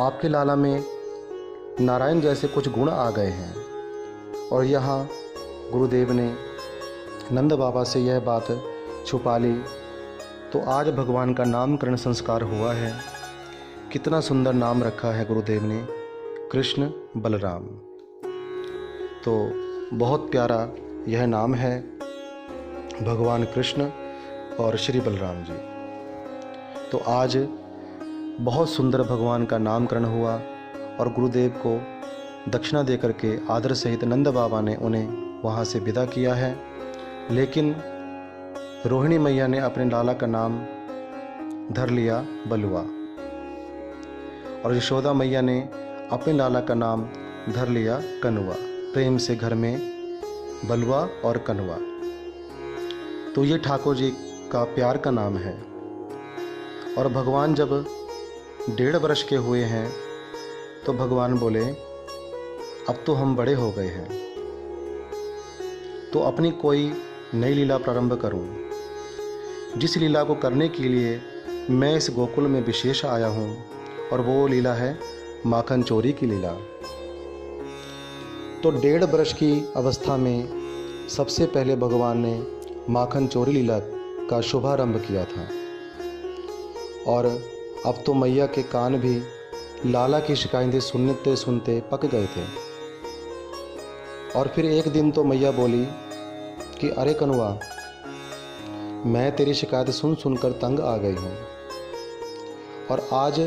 S1: आपके लाला में नारायण जैसे कुछ गुण आ गए हैं। और यहाँ गुरुदेव ने नंद बाबा से यह बात छुपा ली। तो आज भगवान का नामकरण संस्कार हुआ है। कितना सुंदर नाम रखा है गुरुदेव ने, कृष्ण बलराम। तो बहुत प्यारा यह नाम है, भगवान कृष्ण और श्री बलराम जी। तो आज बहुत सुंदर भगवान का नामकरण हुआ और गुरुदेव को दक्षिणा देकर के आदर सहित नंद बाबा ने उन्हें वहाँ से विदा किया है। लेकिन रोहिणी मैया ने अपने लाला का नाम धर लिया बलुआ, और यशोदा मैया ने अपने लाला का नाम धर लिया कनुआ। प्रेम से घर में बलुआ और कनुआ। तो ये ठाकुर जी का प्यार का नाम है। और भगवान जब 1.5 वर्ष के हुए हैं तो भगवान बोले, अब तो हम बड़े हो गए हैं, तो अपनी कोई नई लीला प्रारंभ करूं। जिस लीला को करने के लिए मैं इस गोकुल में विशेष आया हूं, और वो लीला है माखन चोरी की लीला। तो 1.5 वर्ष की अवस्था में सबसे पहले भगवान ने माखन चोरी लीला का शुभारंभ किया था। और अब तो मैया के कान भी लाला की शिकायतें सुनते सुनते पक गए थे। और फिर एक दिन तो मैया बोली कि अरे कनुआ, मैं तेरी शिकायत सुन सुनकर तंग आ गई हूँ, और आज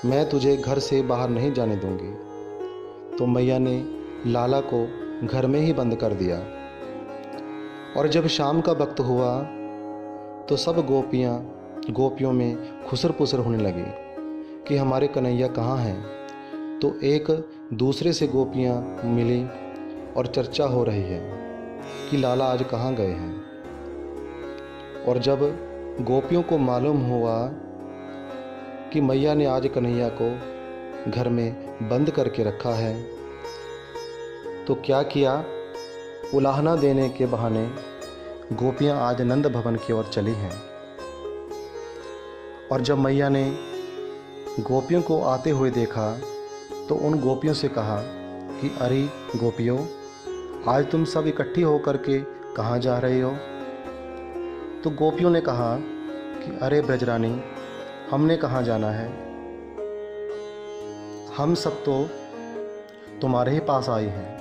S1: मैं तुझे घर से बाहर नहीं जाने दूंगी। तो मैया ने लाला को घर में ही बंद कर दिया। और जब शाम का वक्त हुआ तो सब गोपियों में खुसर पुसर होने लगी कि हमारे कन्हैया कहाँ हैं। तो एक दूसरे से गोपियाँ मिली और चर्चा हो रही है कि लाला आज कहाँ गए हैं। और जब गोपियों को मालूम हुआ कि मैया ने आज कन्हैया को घर में बंद करके रखा है, तो क्या किया, उलाहना देने के बहाने गोपियाँ आज नंद भवन की ओर चली हैं। और जब मैया ने गोपियों को आते हुए देखा तो उन गोपियों से कहा कि अरे गोपियों, आज तुम सब इकट्ठी होकर के कहाँ जा रहे हो? तो गोपियों ने कहा कि अरे ब्रजरानी, हमने कहाँ जाना है, हम सब तो तुम्हारे ही पास आई हैं।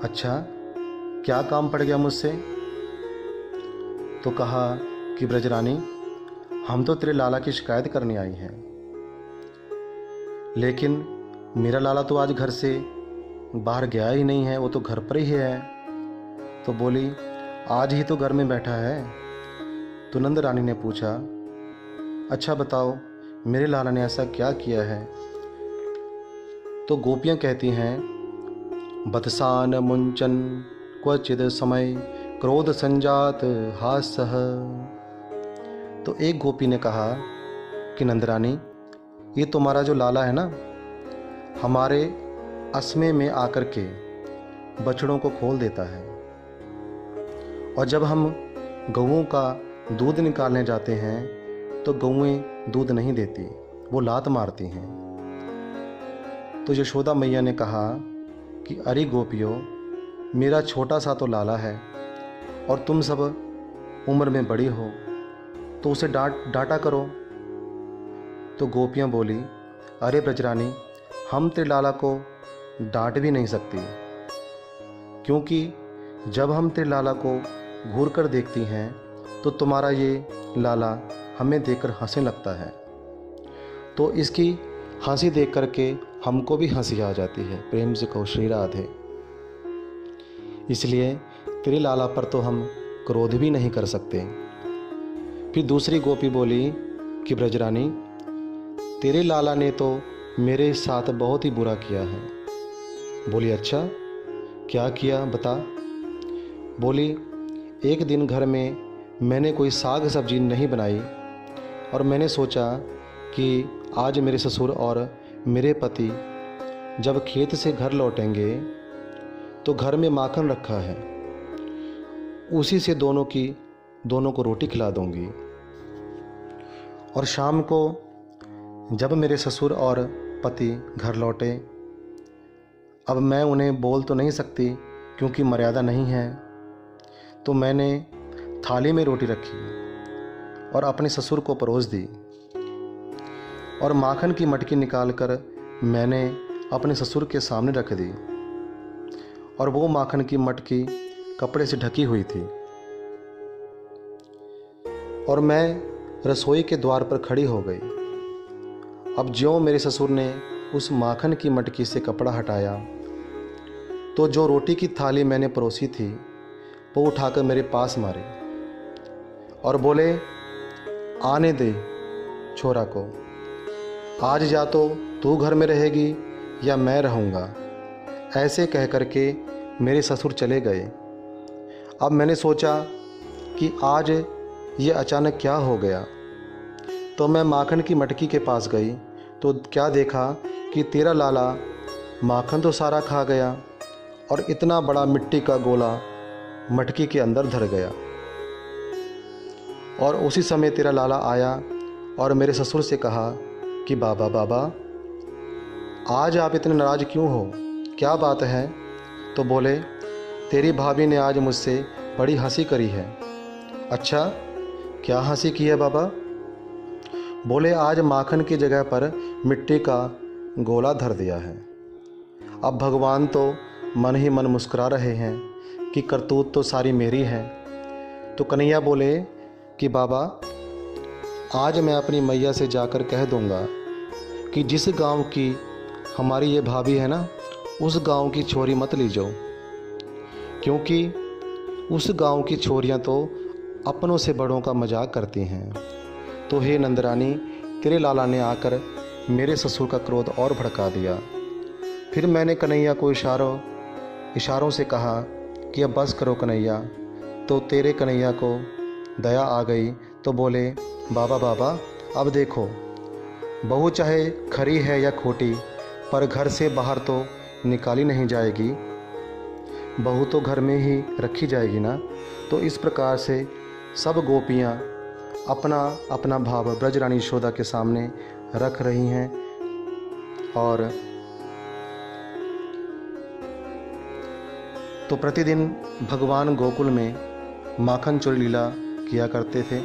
S1: अच्छा, क्या काम पड़ गया मुझसे? तो कहा कि ब्रजरानी, हम तो तेरे लाला की शिकायत करने आई हैं, लेकिन मेरा लाला तो आज घर से बाहर गया ही नहीं है, वो तो घर पर ही है। तो बोली, आज ही तो घर में बैठा है। तो नंद रानी ने पूछा, अच्छा बताओ, मेरे लाला ने ऐसा क्या किया है? तो गोपियाँ कहती हैं, बतसान मुंचन क्वचिद समय क्रोध संजात हास्य। तो एक गोपी ने कहा कि नंदरानी, ये तुम्हारा जो लाला है ना, हमारे असमे में आकर के बछड़ों को खोल देता है, और जब हम गऊओं का दूध निकालने जाते हैं तो गऊएं दूध नहीं देती, वो लात मारती हैं। तो यशोदा मैया ने कहा कि अरे गोपियों, मेरा छोटा सा तो लाला है और तुम सब उम्र में बड़ी हो, तो उसे डांटा करो। तो गोपियाँ बोली, अरे ब्रजरानी, हम तेरे लाला को डांट भी नहीं सकती, क्योंकि जब हम तेरे लाला को घूर कर देखती हैं तो तुम्हारा ये लाला हमें देखकर हंसने लगता है, तो इसकी हंसी देख कर के हमको भी हंसी आ जाती है। प्रेम से कहो श्री राधे। इसलिए तेरे लाला पर तो हम क्रोध भी नहीं कर सकते। फिर दूसरी गोपी बोली कि ब्रजरानी, तेरे लाला ने तो मेरे साथ बहुत ही बुरा किया है। बोली, अच्छा क्या किया बता। बोली, एक दिन घर में मैंने कोई साग सब्जी नहीं बनाई और मैंने सोचा कि आज मेरे ससुर और मेरे पति जब खेत से घर लौटेंगे तो घर में माखन रखा है, उसी से दोनों को रोटी खिला दूंगी। और शाम को जब मेरे ससुर और पति घर लौटे, अब मैं उन्हें बोल तो नहीं सकती क्योंकि मर्यादा नहीं है, तो मैंने थाली में रोटी रखी और अपने ससुर को परोस दी और माखन की मटकी निकालकर मैंने अपने ससुर के सामने रख दी और वो माखन की मटकी कपड़े से ढकी हुई थी। और मैं रसोई के द्वार पर खड़ी हो गई। अब ज्यों मेरे ससुर ने उस माखन की मटकी से कपड़ा हटाया तो जो रोटी की थाली मैंने परोसी थी वो उठाकर मेरे पास मारे और बोले, आने दे छोरा को, आज या तो तू घर में रहेगी या मैं रहूँगा। ऐसे कह कर के मेरे ससुर चले गए। अब मैंने सोचा कि आज ये अचानक क्या हो गया, तो मैं माखन की मटकी के पास गई तो क्या देखा कि तेरा लाला माखन तो सारा खा गया और इतना बड़ा मिट्टी का गोला मटकी के अंदर धर गया। और उसी समय तेरा लाला आया और मेरे ससुर से कहा कि बाबा बाबा, आज आप इतने नाराज़ क्यों हो, क्या बात है। तो बोले, तेरी भाभी ने आज मुझसे बड़ी हंसी करी है। अच्छा, क्या हंसी की है बाबा। बोले, आज माखन की जगह पर मिट्टी का गोला धर दिया है। अब भगवान तो मन ही मन मुस्कुरा रहे हैं कि करतूत तो सारी मेरी है। तो कन्हैया बोले कि बाबा, आज मैं अपनी मैया से जाकर कह दूंगा कि जिस गांव की हमारी ये भाभी है ना, उस गांव की छोरी मत ली जाओ, क्योंकि उस गांव की छोरियां तो अपनों से बड़ों का मजाक करती हैं। तो हे नंदरानी, तेरे लाला ने आकर मेरे ससुर का क्रोध और भड़का दिया। फिर मैंने कन्हैया को इशारों से कहा कि अब बस करो कन्हैया। तो तेरे कन्हैया को दया आ गई तो बोले, बाबा बाबा, अब देखो, बहू चाहे खरी है या खोटी, पर घर से बाहर तो निकाली नहीं जाएगी, बहू तो घर में ही रखी जाएगी ना। तो इस प्रकार से सब गोपियाँ अपना अपना भाव ब्रजरानी यशोदा के सामने रख रही हैं। और तो प्रतिदिन भगवान गोकुल में माखन चोरी लीला किया करते थे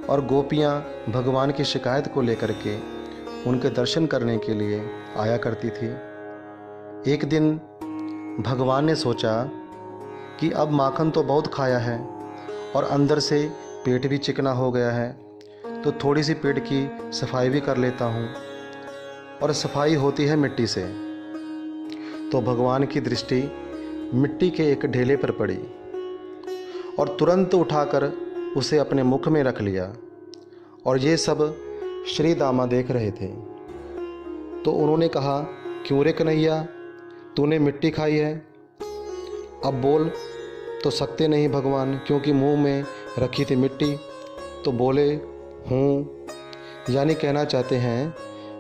S1: और गोपियाँ भगवान की शिकायत को लेकर के उनके दर्शन करने के लिए आया करती थी। एक दिन भगवान ने सोचा कि अब माखन तो बहुत खाया है और अंदर से पेट भी चिकना हो गया है, तो थोड़ी सी पेट की सफाई भी कर लेता हूँ। और सफाई होती है मिट्टी से। तो भगवान की दृष्टि मिट्टी के एक ढेले पर पड़ी और तुरंत उठाकर उसे अपने मुख में रख लिया। और ये सब श्री दामा देख रहे थे। तो उन्होंने कहा, क्यों रे कन्हैया, तूने मिट्टी खाई है। अब बोल तो सकते नहीं भगवान, क्योंकि मुंह में रखी थी मिट्टी। तो बोले, हूँ, यानी कहना चाहते हैं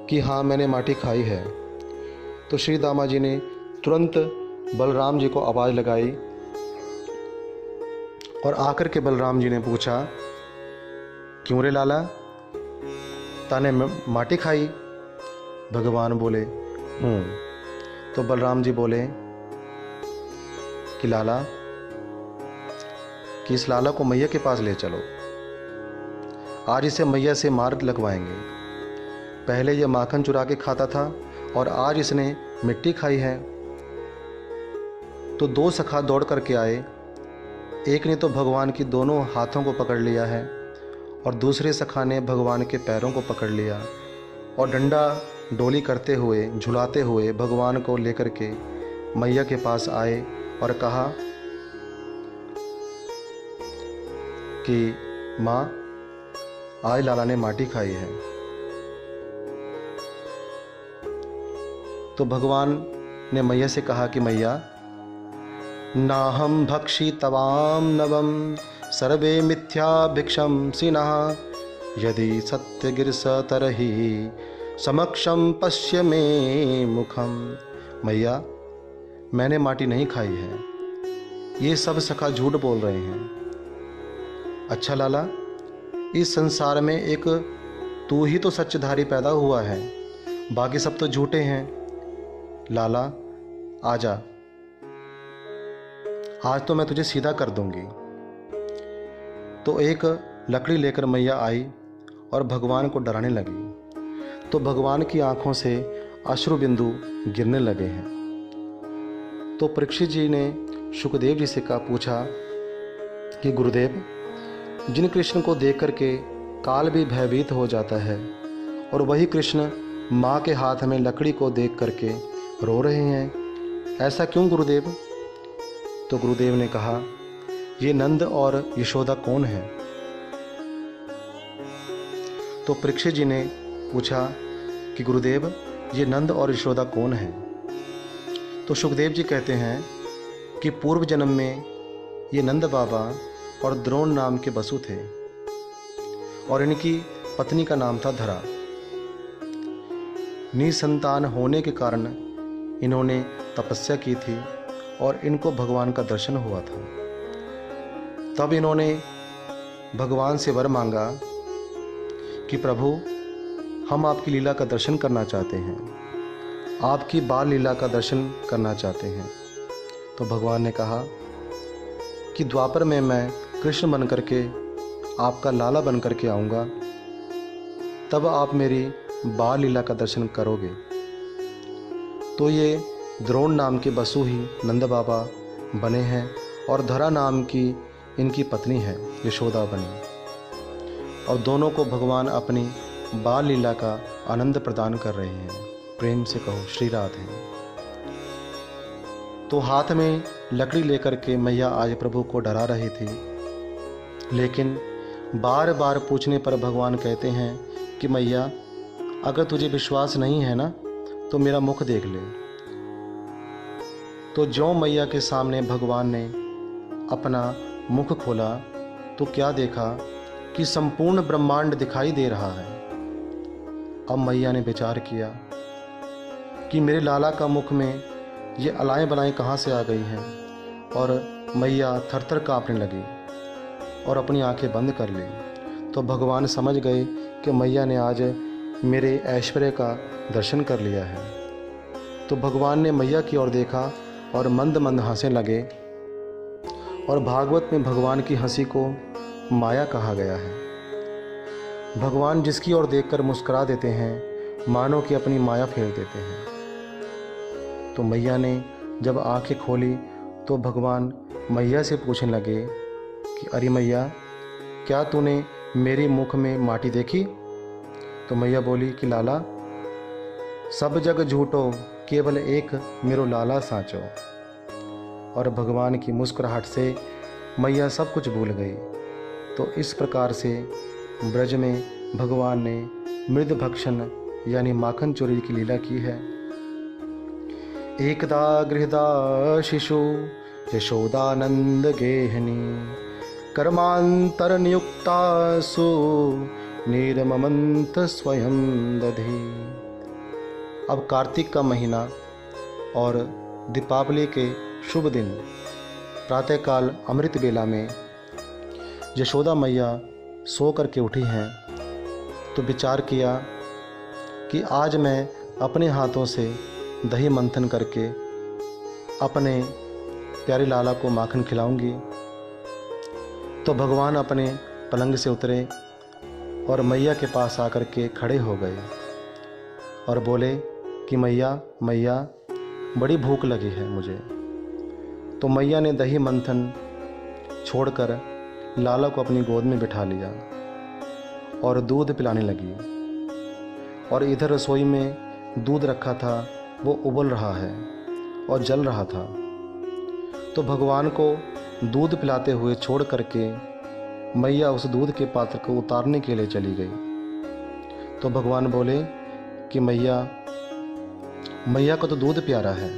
S1: कि हाँ, मैंने माटी खाई है। तो श्री दामा जी ने तुरंत बलराम जी को आवाज़ लगाई और आकर के बलराम जी ने पूछा, क्यों रे लाला, ताने माटी खाई। भगवान बोले, हूँ। तो बलराम जी बोले, कि लाला, कि इस लाला को मैया के पास ले चलो, आज इसे मैया से मार लगवाएंगे। पहले यह माखन चुरा के खाता था और आज इसने मिट्टी खाई है। तो दो सखा दौड़ करके आए। एक ने तो भगवान की दोनों हाथों को पकड़ लिया है और दूसरे सखा ने भगवान के पैरों को पकड़ लिया और डंडा डोली करते हुए, झुलाते हुए भगवान को लेकर के मैया के पास आए और कहा कि माँ, आज लाला ने माटी खाई है। तो भगवान ने मैया से कहा कि मैया, नाहं भक्षि तवाम नवम सर्वे मिथ्या भिक्षम सिनः यदि सत्य गिरस तरहि समक्षम पश्य मे मुखम। मैया, मैंने माटी नहीं खाई है, ये सब सखा झूठ बोल रहे हैं। अच्छा लाला, इस संसार में एक तू ही तो सच्चधारी पैदा हुआ है, बाकी सब तो झूठे हैं। लाला आजा, आज तो मैं तुझे सीधा कर दूंगी। तो एक लकड़ी लेकर मैया आई और भगवान को डराने लगी। तो भगवान की आंखों से अश्रु बिंदु गिरने लगे हैं। तो परीक्षित जी ने शुकदेव जी से पूछा कि गुरुदेव, जिन कृष्ण को देख करके काल भी भयभीत हो जाता है और वही कृष्ण माँ के हाथ में लकड़ी को देख करके रो रहे हैं, ऐसा क्यों गुरुदेव? तो गुरुदेव ने कहा, ये नंद और यशोदा कौन है? तो परीक्षित जी ने पूछा कि गुरुदेव, ये नंद और यशोदा कौन है? तो शुकदेव जी कहते हैं कि पूर्व जन्म में ये नंद बाबा और द्रोण नाम के बसु थे और इनकी पत्नी का नाम था धरा। निसंतान होने के कारण इन्होंने तपस्या की थी और इनको भगवान का दर्शन हुआ था। तब इन्होंने भगवान से वर मांगा कि प्रभु, हम आपकी लीला का दर्शन करना चाहते हैं, आपकी बाल लीला का दर्शन करना चाहते हैं। तो भगवान ने कहा कि द्वापर में मैं कृष्ण बन करके आपका लाला बन करके आऊँगा, तब आप मेरी बाल लीला का दर्शन करोगे। तो ये द्रोण नाम के बसु ही नंद बाबा बने हैं और धरा नाम की इनकी पत्नी है यशोदा बनी, और दोनों को भगवान अपनी बाल लीला का आनंद प्रदान कर रहे हैं। प्रेम से कहो श्री राधे। तो हाथ में लकड़ी लेकर के मैया आज प्रभु को डरा रही थी, लेकिन बार बार पूछने पर भगवान कहते हैं कि मैया, अगर तुझे विश्वास नहीं है ना, तो मेरा मुख देख ले। तो ज्यों मैया के सामने भगवान ने अपना मुख खोला तो क्या देखा कि संपूर्ण ब्रह्मांड दिखाई दे रहा है। अब मैया ने विचार किया कि मेरे लाला का मुख में ये अलाएं बलाएं कहाँ से आ गई हैं, और मैया थरथर काँपने लगी और अपनी आंखें बंद कर ली। तो भगवान समझ गए कि मैया ने आज मेरे ऐश्वर्य का दर्शन कर लिया है। तो भगवान ने मैया की ओर देखा और मंद मंद हंसने लगे, और भागवत में भगवान की हंसी को माया कहा गया है। भगवान जिसकी ओर देखकर मुस्कुरा देते हैं, मानो कि अपनी माया फेर देते हैं। तो मैया ने जब आंखें खोली तो भगवान मैया से पूछने लगे कि अरे मैया, क्या तूने मेरे मुख में माटी देखी? तो मैया बोली कि लाला, सब जग झूठो, केवल एक मेरो लाला साचो। और भगवान की मुस्कुराहट से मैया सब कुछ भूल गई। तो इस प्रकार से ब्रज में भगवान ने मृद भक्षण यानी माखन चोरी की लीला की है। एकदा गृहदा शिशु यशोदानंद गेहनी कर्मांतर नियुक्तासु निर्ममंत स्वयं दधि। अब कार्तिक का महीना और दीपावली के शुभ दिन प्रातःकाल अमृत बेला में यशोदा मैया सो करके उठी हैं। तो विचार किया कि आज मैं अपने हाथों से दही मंथन करके अपने प्यारी लाला को माखन खिलाऊंगी। तो भगवान अपने पलंग से उतरे और मैया के पास आकर के खड़े हो गए और बोले कि मैया मैया बड़ी भूख लगी है मुझे। तो मैया ने दही मंथन छोड़कर लाला को अपनी गोद में बिठा लिया और दूध पिलाने लगी। और इधर रसोई में दूध रखा था, वो उबल रहा है और जल रहा था। तो भगवान को दूध पिलाते हुए छोड़ करके मैया उस दूध के पात्र को उतारने के लिए चली गई। तो भगवान बोले कि मैया को तो दूध प्यारा है,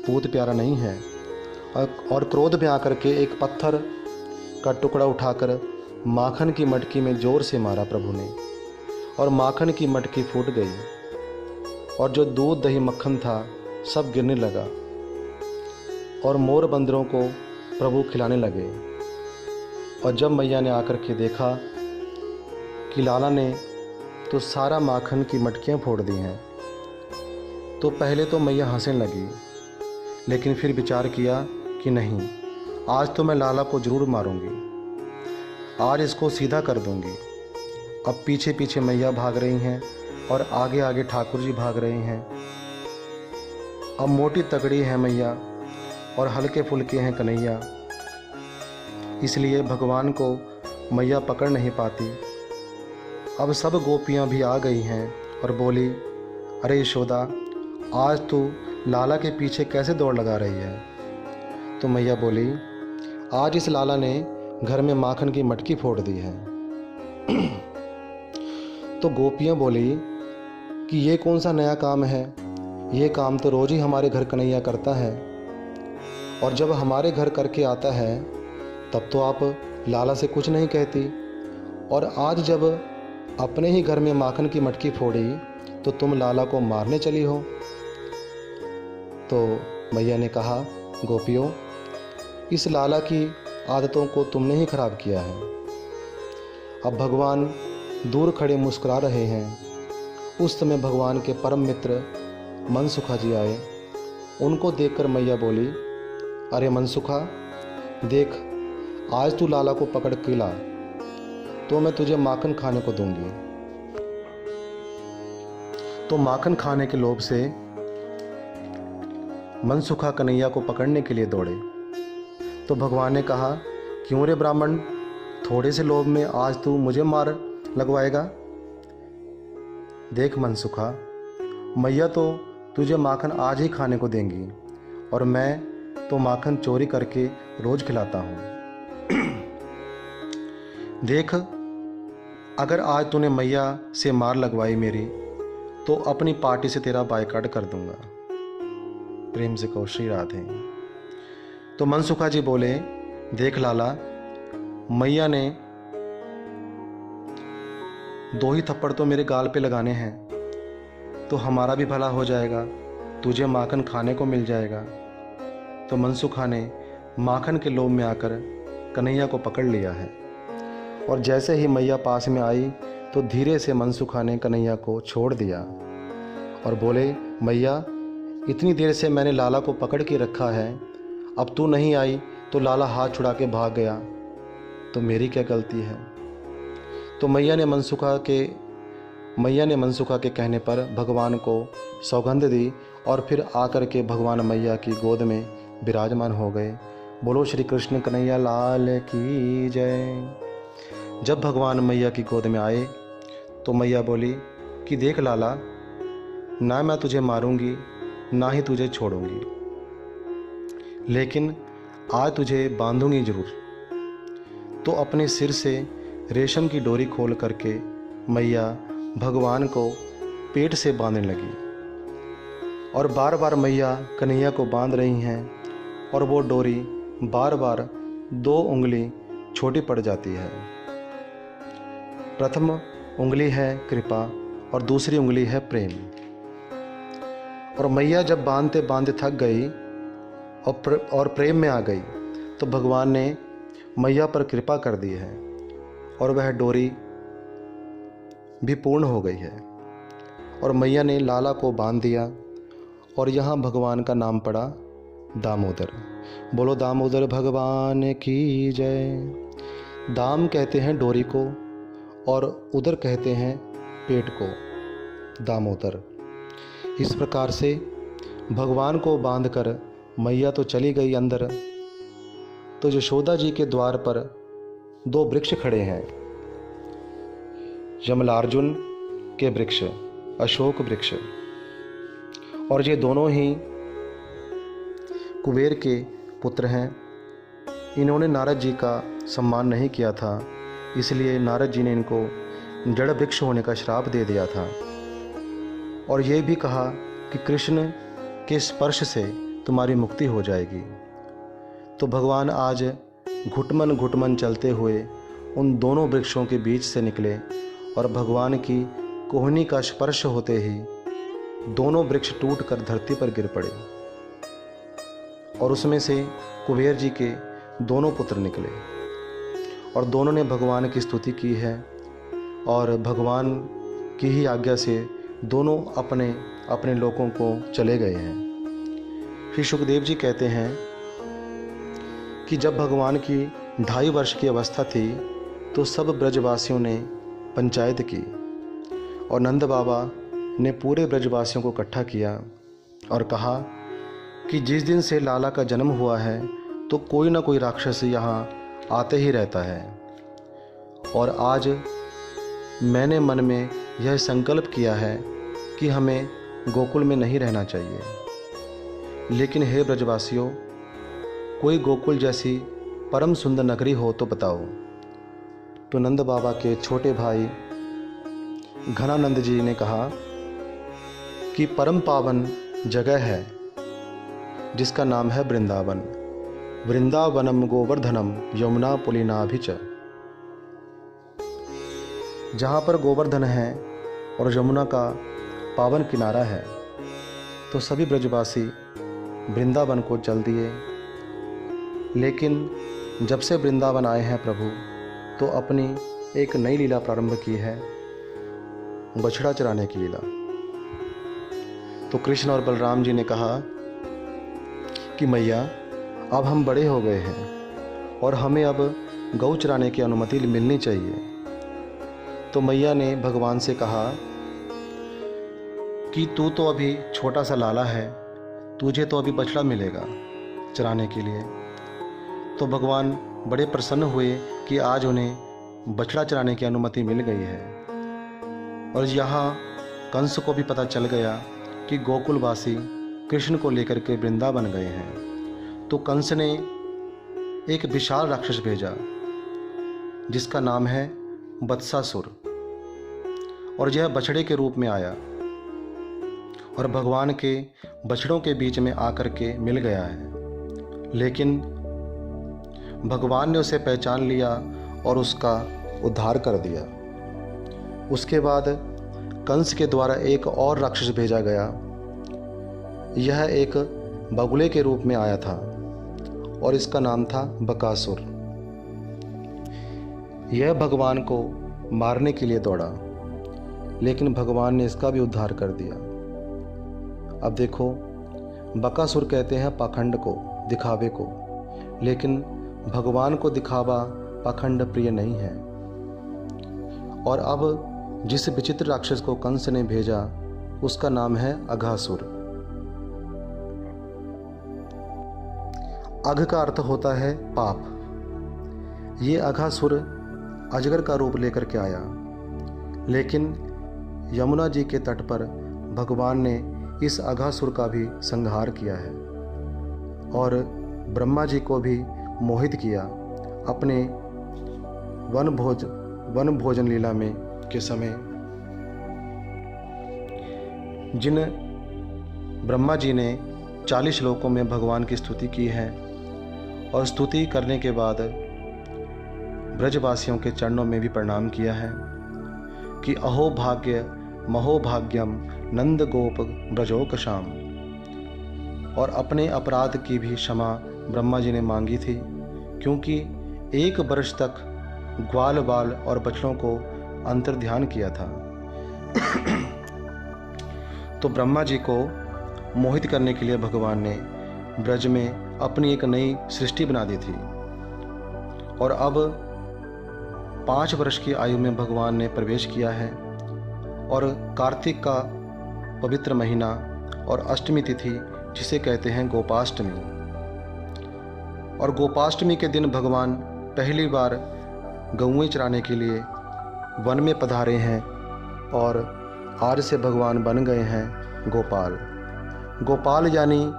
S1: पूत प्यारा नहीं है। और क्रोध में आकर के एक पत्थर का टुकड़ा उठाकर माखन की मटकी में जोर से मारा प्रभु ने, और माखन की मटकी फूट गई और जो दूध दही मक्खन था सब गिरने लगा और मोर बंदरों को प्रभु खिलाने लगे। और जब मैया ने आकर के देखा कि लाला ने तो सारा माखन की मटकियाँ फोड़ दी हैं, तो पहले तो मैया हंसने लगी, लेकिन फिर विचार किया कि नहीं, आज तो मैं लाला को ज़रूर मारूंगी, आज इसको सीधा कर दूंगी। अब पीछे पीछे मैया भाग रही हैं और आगे आगे ठाकुर जी भाग रहे हैं। अब मोटी तगड़ी है मैया और हल्के फुल्के हैं कन्हैया, इसलिए भगवान को मैया पकड़ नहीं पाती। अब सब गोपियाँ भी आ गई हैं और बोली, अरे यशोदा, आज तू लाला के पीछे कैसे दौड़ लगा रही है? तो मैया बोली, आज इस लाला ने घर में माखन की मटकी फोड़ दी है। तो गोपियाँ बोली कि ये कौन सा नया काम है, ये काम तो रोज़ ही हमारे घर कन्हैया करता है, और जब हमारे घर करके आता है तब तो आप लाला से कुछ नहीं कहती, और आज जब अपने ही घर में माखन की मटकी फोड़ी तो तुम लाला को मारने चली हो। तो मैया ने कहा, गोपियों, इस लाला की आदतों को तुमने ही खराब किया है। अब भगवान दूर खड़े मुस्कुरा रहे हैं। उस समय भगवान के परम मित्र मनसुखा जी आए। उनको देखकर मैया बोली, अरे मनसुखा, देख, आज तू लाला को पकड़ के ला तो मैं तुझे माखन खाने को दूंगी। तो माखन खाने के लोभ से मनसुखा कन्हैया को पकड़ने के लिए दौड़े। तो भगवान ने कहा, क्यों रे ब्राह्मण, थोड़े से लोभ में आज तू मुझे मार लगवाएगा? देख मनसुखा, मैया तो तुझे माखन आज ही खाने को देंगी, और मैं तो माखन चोरी करके रोज खिलाता हूँ। देख, अगर आज तूने मैया से मार लगवाई मेरी, तो अपनी पार्टी से तेरा बायकॉट कर दूंगा। प्रेम से कहो श्री राधे। तो मनसुखा जी बोले, देख लाला, मैया ने 2 ही थप्पड़ तो मेरे गाल पे लगाने हैं, तो हमारा भी भला हो जाएगा, तुझे माखन खाने को मिल जाएगा। तो मनसुखा ने माखन के लोभ में आकर कन्हैया को पकड़ लिया है, और जैसे ही मैया पास में आई तो धीरे से मनसुखा ने कन्हैया को छोड़ दिया और बोले, मैया, इतनी देर से मैंने लाला को पकड़ के रखा है, अब तू नहीं आई तो लाला हाथ छुड़ा के भाग गया, तो मेरी क्या गलती है? तो मैया ने मनसुखा के कहने पर भगवान को सौगंध दी और फिर आकर के भगवान मैया की गोद में विराजमान हो गए। बोलो श्री कृष्ण कन्हैया लाल की जय। जब भगवान मैया की गोद में आए तो मैया बोली कि देख लाला, ना मैं तुझे मारूंगी ना ही तुझे छोड़ूंगी, लेकिन आज तुझे बांधूंगी जरूर। तो अपने सिर से रेशम की डोरी खोल करके मैया भगवान को पेट से बांधने लगी, और बार बार मैया कन्हैया को बांध रही हैं, और वो डोरी बार बार 2 उंगली छोटी पड़ जाती है। प्रथम उंगली है कृपा और दूसरी उंगली है प्रेम। और मैया जब बांधते बांधते थक गई और प्रेम में आ गई, तो भगवान ने मैया पर कृपा कर दी है और वह डोरी भी पूर्ण हो गई है, और मैया ने लाला को बांध दिया, और यहाँ भगवान का नाम पड़ा दामोदर। बोलो दामोदर भगवान की जय। दाम कहते हैं डोरी को और उदर कहते हैं पेट को, दामोदर। इस प्रकार से भगवान को बांधकर मैया तो चली गई अंदर, तो यशोदा जी के द्वार पर दो वृक्ष खड़े हैं, यमलार्जुन के वृक्ष, अशोक वृक्ष। और ये दोनों ही कुबेर के पुत्र हैं। इन्होंने नारद जी का सम्मान नहीं किया था, इसलिए नारद जी ने इनको जड़ वृक्ष होने का श्राप दे दिया था और ये भी कहा कि कृष्ण के स्पर्श से तुम्हारी मुक्ति हो जाएगी। तो भगवान आज घुटमन घुटमन चलते हुए उन दोनों वृक्षों के बीच से निकले और भगवान की कोहनी का स्पर्श होते ही दोनों वृक्ष टूटकर धरती पर गिर पड़े और उसमें से कुबेर जी के दोनों पुत्र निकले और दोनों ने भगवान की स्तुति की है और भगवान की ही आज्ञा से दोनों अपने अपने लोकों को चले गए हैं। श्री सुखदेव जी कहते हैं कि जब भगवान की 2.5 वर्ष की अवस्था थी तो सब ब्रजवासियों ने पंचायत की और नंद बाबा ने पूरे ब्रजवासियों को इकट्ठा किया और कहा कि जिस दिन से लाला का जन्म हुआ है तो कोई ना कोई राक्षस यहाँ आते ही रहता है और आज मैंने मन में यह संकल्प किया है कि हमें गोकुल में नहीं रहना चाहिए, लेकिन हे ब्रजवासियों, कोई गोकुल जैसी परम सुंदर नगरी हो तो बताओ। तो नंद बाबा के छोटे भाई घनानंद जी ने कहा कि परम पावन जगह है जिसका नाम है वृंदावन। वृंदावनम गोवर्धनम यमुना पुलिनाभिच। जहाँ पर गोवर्धन है और यमुना का पावन किनारा है। तो सभी ब्रजवासी वृंदावन को चल दिए, लेकिन जब से वृंदावन आए हैं प्रभु तो अपनी एक नई लीला प्रारंभ की है, बछड़ा चराने की लीला। तो कृष्ण और बलराम जी ने कहा कि मैया अब हम बड़े हो गए हैं और हमें अब गौ चराने की अनुमति मिलनी चाहिए। तो मैया ने भगवान से कहा कि तू तो अभी छोटा सा लाला है, तुझे तो अभी बछड़ा मिलेगा चराने के लिए। तो भगवान बड़े प्रसन्न हुए कि आज उन्हें बछड़ा चराने की अनुमति मिल गई है। और यहाँ कंस को भी पता चल गया कि गोकुलवासी कृष्ण को लेकर के वृंदावन गए हैं। तो कंस ने एक विशाल राक्षस भेजा जिसका नाम है वत्सासुर और यह बछड़े के रूप में आया और भगवान के बछड़ों के बीच में आकर के मिल गया है। लेकिन भगवान ने उसे पहचान लिया और उसका उद्धार कर दिया। उसके बाद कंस के द्वारा एक और राक्षस भेजा गया। यह एक बगुले के रूप में आया था और इसका नाम था बकासुर। यह भगवान को मारने के लिए दौड़ा, लेकिन भगवान ने इसका भी उद्धार कर दिया। अब देखो, बकासुर कहते हैं पाखंड को, दिखावे को, लेकिन भगवान को दिखावा पाखंड प्रिय नहीं है। और अब जिस विचित्र राक्षस को कंस ने भेजा उसका नाम है अघासुर। अघ का अर्थ होता है पाप। ये अघासुर अजगर का रूप लेकर के आया, लेकिन यमुना जी के तट पर भगवान ने इस अघासुर का भी संहार किया है और ब्रह्मा जी को भी मोहित किया अपने वन भोजन लीला में के समय। जिन ब्रह्मा जी ने 40 श्लोकों में भगवान की स्तुति की है और स्तुति करने के बाद ब्रजवासियों के चरणों में भी प्रणाम किया है कि अहो भाग्य महोभाग्यम नंद गोप ब्रजोकशाम। और अपने अपराध की भी क्षमा ब्रह्मा जी ने मांगी थी, क्योंकि 1 वर्ष तक ग्वाल बाल और बछड़ों को अंतर्ध्यान किया था। तो ब्रह्मा जी को मोहित करने के लिए भगवान ने ब्रज में अपनी एक नई सृष्टि बना दी थी। और अब 5 वर्ष की आयु में भगवान ने प्रवेश किया है और कार्तिक का पवित्र महीना और अष्टमी तिथि जिसे कहते हैं गोपाष्टमी, और गोपाष्टमी के दिन भगवान पहली बार गौएं चराने के लिए वन में पधारे हैं और आज से भगवान बन गए हैं गोपाल। गोपाल यानी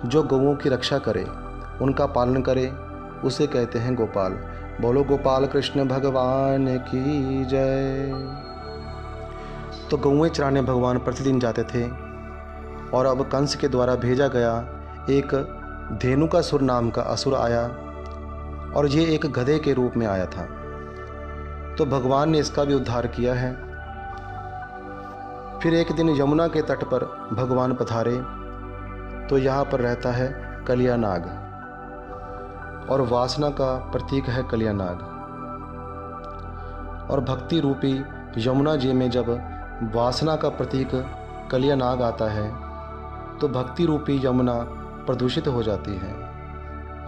S1: जो गौओं की रक्षा करे, उनका पालन करे, उसे कहते हैं गोपाल। बोलो गोपाल कृष्ण भगवान की जय। तो गौएं चराने भगवान प्रतिदिन जाते थे और अब कंस के द्वारा भेजा गया एक धेनुकासुर नाम का असुर आया और ये एक गधे के रूप में आया था। तो भगवान ने इसका भी उद्धार किया है। फिर एक दिन यमुना के तट पर भगवान पधारे तो यहाँ पर रहता है कलिया नाग और वासना का प्रतीक है कलिया नाग। और भक्ति रूपी यमुना जी में जब वासना का प्रतीक कलिया नाग आता है तो भक्ति रूपी यमुना प्रदूषित हो जाती है।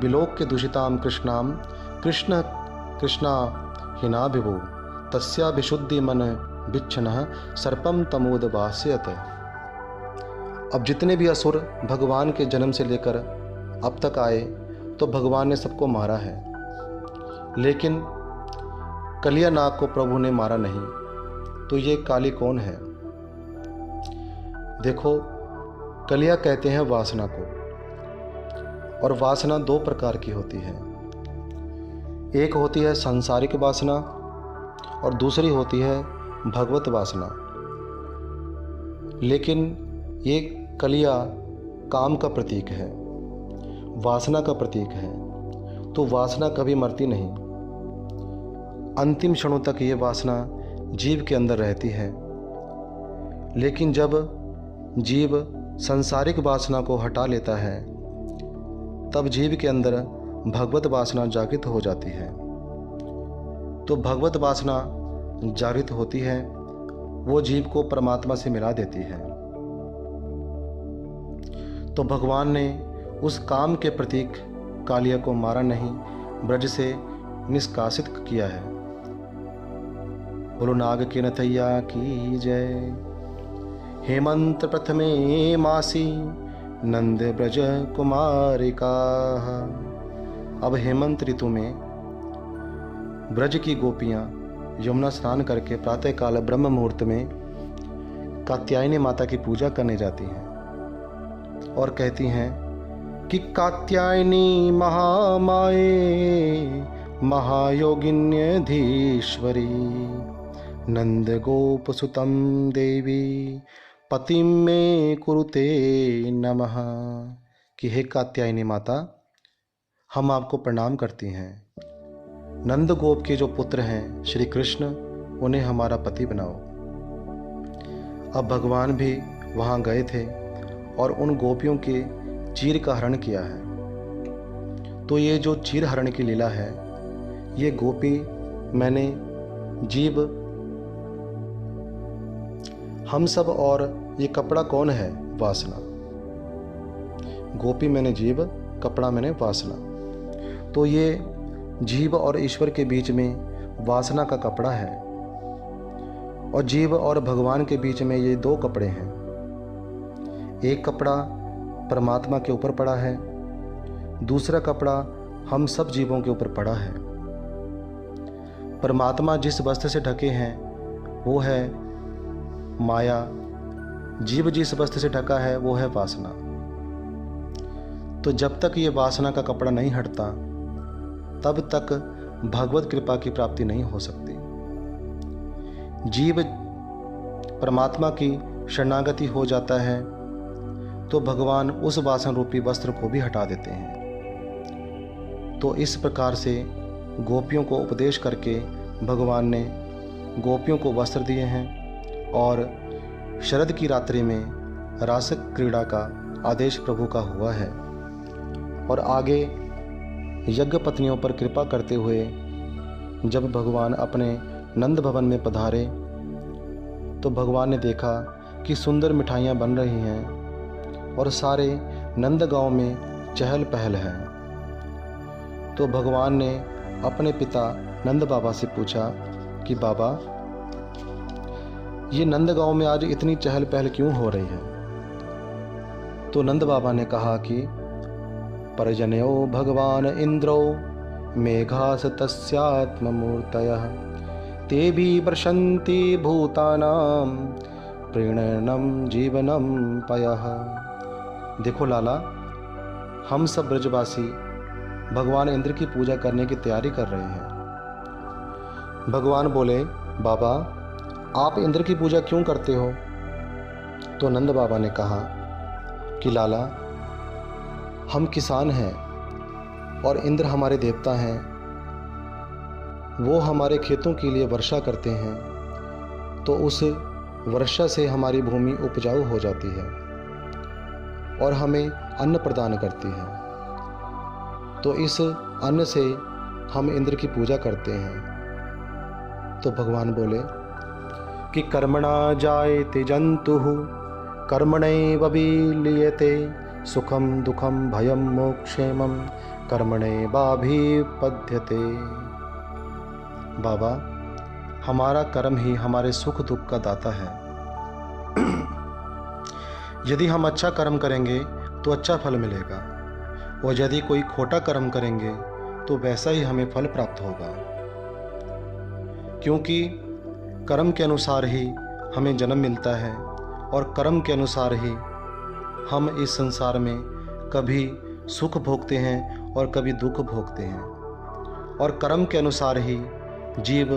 S1: विलोक के दूषिताम कृष्णाम कृष्ण कृष्णा हिना विभु तस्या विशुद्धि मन बिच्छनः सर्पम तमोद वास्यत। अब जितने भी असुर भगवान के जन्म से लेकर अब तक आए तो भगवान ने सबको मारा है, लेकिन कलिया नाग को प्रभु ने मारा नहीं। तो ये काली कौन है? देखो, कलिया कहते हैं वासना को, और वासना 2 प्रकार की होती है। एक होती है सांसारिक वासना और दूसरी होती है भगवत वासना। लेकिन ये कलिया काम का प्रतीक है, वासना का प्रतीक है। तो वासना कभी मरती नहीं, अंतिम क्षणों तक ये वासना जीव के अंदर रहती है। लेकिन जब जीव सांसारिक वासना को हटा लेता है तब जीव के अंदर भगवत वासना जागृत हो जाती है। तो भगवत वासना जागृत होती है, वो जीव को परमात्मा से मिला देती है। तो भगवान ने उस काम के प्रतीक कालिया को मारा नहीं, ब्रज से निष्कासित किया है। बोलो नाग के नथैया की जय। हेमंत प्रथमे मासी नंद ब्रज कुमारिका। अब हेमंत ऋतु में ब्रज की गोपियाँ यमुना स्नान करके प्रातःकाल ब्रह्म मुहूर्त में कात्यायनी माता की पूजा करने जाती हैं और कहती हैं कि कात्यायनी महामाये महायोगिन्यधीश्वरी नंद गोप सुतम देवी पतिम में कुरुते नमः। कि हे कात्यायनी माता, हम आपको प्रणाम करती हैं। नंद गोप के जो पुत्र हैं श्री कृष्ण, उन्हें हमारा पति बनाओ। अब भगवान भी वहाँ गए थे और उन गोपियों के चीर का हरण किया है। तो ये जो चीर हरण की लीला है, ये गोपी मैंने जीव हम सब, और ये कपड़ा कौन है? वासना। गोपी मैंने जीव, कपड़ा मैंने वासना। तो ये जीव और ईश्वर के बीच में वासना का कपड़ा है, और जीव और भगवान के बीच में ये 2 कपड़े हैं। एक कपड़ा परमात्मा के ऊपर पड़ा है, दूसरा कपड़ा हम सब जीवों के ऊपर पड़ा है। परमात्मा जिस वस्त्र से ढके हैं वो है माया, जीव जिस वस्त्र से ढका है वो है वासना। तो जब तक ये वासना का कपड़ा नहीं हटता तब तक भगवत कृपा की प्राप्ति नहीं हो सकती। जीव परमात्मा की शरणागति हो जाता है तो भगवान उस वासन रूपी वस्त्र को भी हटा देते हैं। तो इस प्रकार से गोपियों को उपदेश करके भगवान ने गोपियों को वस्त्र दिए हैं, और शरद की रात्रि में रास क्रीड़ा का आदेश प्रभु का हुआ है। और आगे यज्ञ पत्नियों पर कृपा करते हुए जब भगवान अपने नंद भवन में पधारे तो भगवान ने देखा कि सुंदर मिठाइयाँ बन रही हैं और सारे नंद गांव में चहल पहल है। तो भगवान ने अपने पिता नंद बाबा से पूछा कि बाबा, ये नंदगांव में आज इतनी चहल पहल क्यों हो रही है? तो नंद बाबा ने कहा कि पर्जन्यो भगवान इंद्रो मेघास तस्यात्ममूर्तयः ते भी वर्षन्ति भूतानां प्रीणनम जीवनम पयः। देखो लाला, हम सब ब्रजवासी भगवान इंद्र की पूजा करने की तैयारी कर रहे हैं। भगवान बोले, बाबा आप इंद्र की पूजा क्यों करते हो? तो नंद बाबा ने कहा कि लाला, हम किसान हैं और इंद्र हमारे देवता हैं। वो हमारे खेतों के लिए वर्षा करते हैं, तो उस वर्षा से हमारी भूमि उपजाऊ हो जाती है और हमें अन्न प्रदान करती है। तो इस अन्न से हम इंद्र की पूजा करते हैं। तो भगवान बोले कि कर्मणा जायते जंतुः कर्मणैव विलीयते सुखम दुखम भयम मोक्षेमं कर्मणैवाभिपद्यते। बाबा, हमारा कर्म ही हमारे सुख दुख का दाता है। यदि हम अच्छा कर्म करेंगे तो अच्छा फल मिलेगा, और यदि कोई खोटा कर्म करेंगे तो वैसा ही हमें फल प्राप्त होगा। क्योंकि कर्म के अनुसार ही हमें जन्म मिलता है और कर्म के अनुसार ही हम इस संसार में कभी सुख भोगते हैं और कभी दुख भोगते हैं, और कर्म के अनुसार ही जीव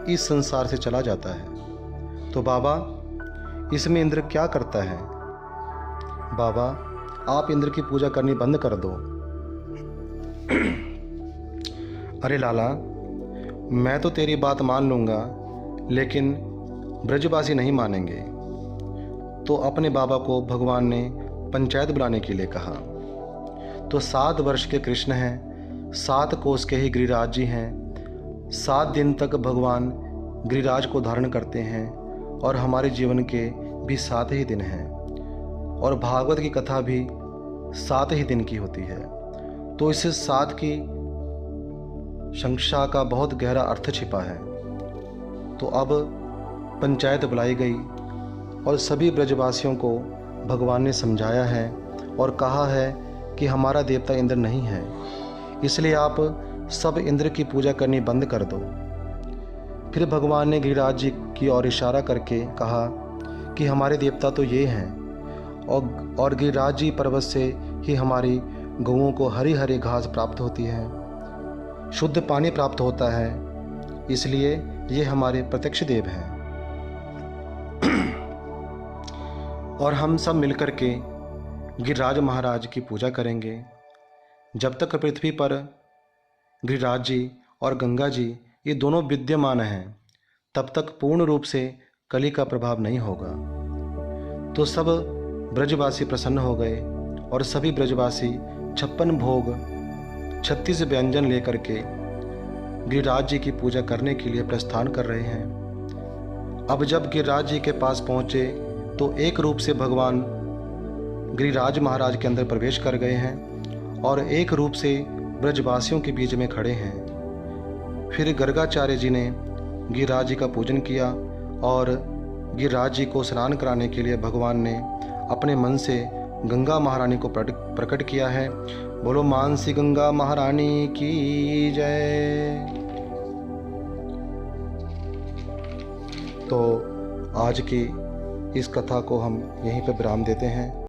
S1: इस संसार से चला जाता है। तो बाबा, इसमें इंद्र क्या करता है? बाबा, आप इंद्र की पूजा करनी बंद कर दो। अरे लाला, मैं तो तेरी बात मान लूँगा, लेकिन ब्रजवासी नहीं मानेंगे। तो अपने बाबा को भगवान ने पंचायत बुलाने के लिए कहा। तो 7 वर्ष के कृष्ण हैं, 7 कोस के ही गिरिराज जी हैं। 7 दिन तक भगवान गिरिराज को धारण करते हैं, और हमारे जीवन के भी 7 ही दिन हैं, और भागवत की कथा भी 7 ही दिन की होती है। तो इस 7 की संख्या का बहुत गहरा अर्थ छिपा है। तो अब पंचायत बुलाई गई और सभी ब्रजवासियों को भगवान ने समझाया है और कहा है कि हमारा देवता इंद्र नहीं है, इसलिए आप सब इंद्र की पूजा करनी बंद कर दो। फिर भगवान ने गिरिराज जी की ओर इशारा करके कहा कि हमारे देवता तो ये हैं, और गिरिराज जी पर्वत से ही हमारी गौओं को हरी हरी घास प्राप्त होती है, शुद्ध पानी प्राप्त होता है, इसलिए ये हमारे प्रत्यक्ष देव हैं। और हम सब मिलकर के गिरिराज महाराज की पूजा करेंगे। जब तक पृथ्वी पर गिरिराज जी और गंगा जी ये दोनों विद्यमान हैं, तब तक पूर्ण रूप से कली का प्रभाव नहीं होगा। तो सब ब्रजवासी प्रसन्न हो गए और सभी ब्रजवासी 56 भोग 36 व्यंजन लेकर के गिरिराज जी की पूजा करने के लिए प्रस्थान कर रहे हैं। अब जब गिरिराज जी के पास पहुँचे तो एक रूप से भगवान गिरिराज महाराज के अंदर प्रवेश कर गए हैं और एक रूप से ब्रजवासियों के बीच में खड़े हैं। फिर गर्गाचार्य जी ने गिरिराज जी का पूजन किया और गिरिराज जी को स्नान कराने के लिए भगवान ने अपने मन से गंगा महारानी को प्रकट किया है। बोलो मानसी गंगा महारानी की जय। तो आज की इस कथा को हम यहीं पर विराम देते हैं।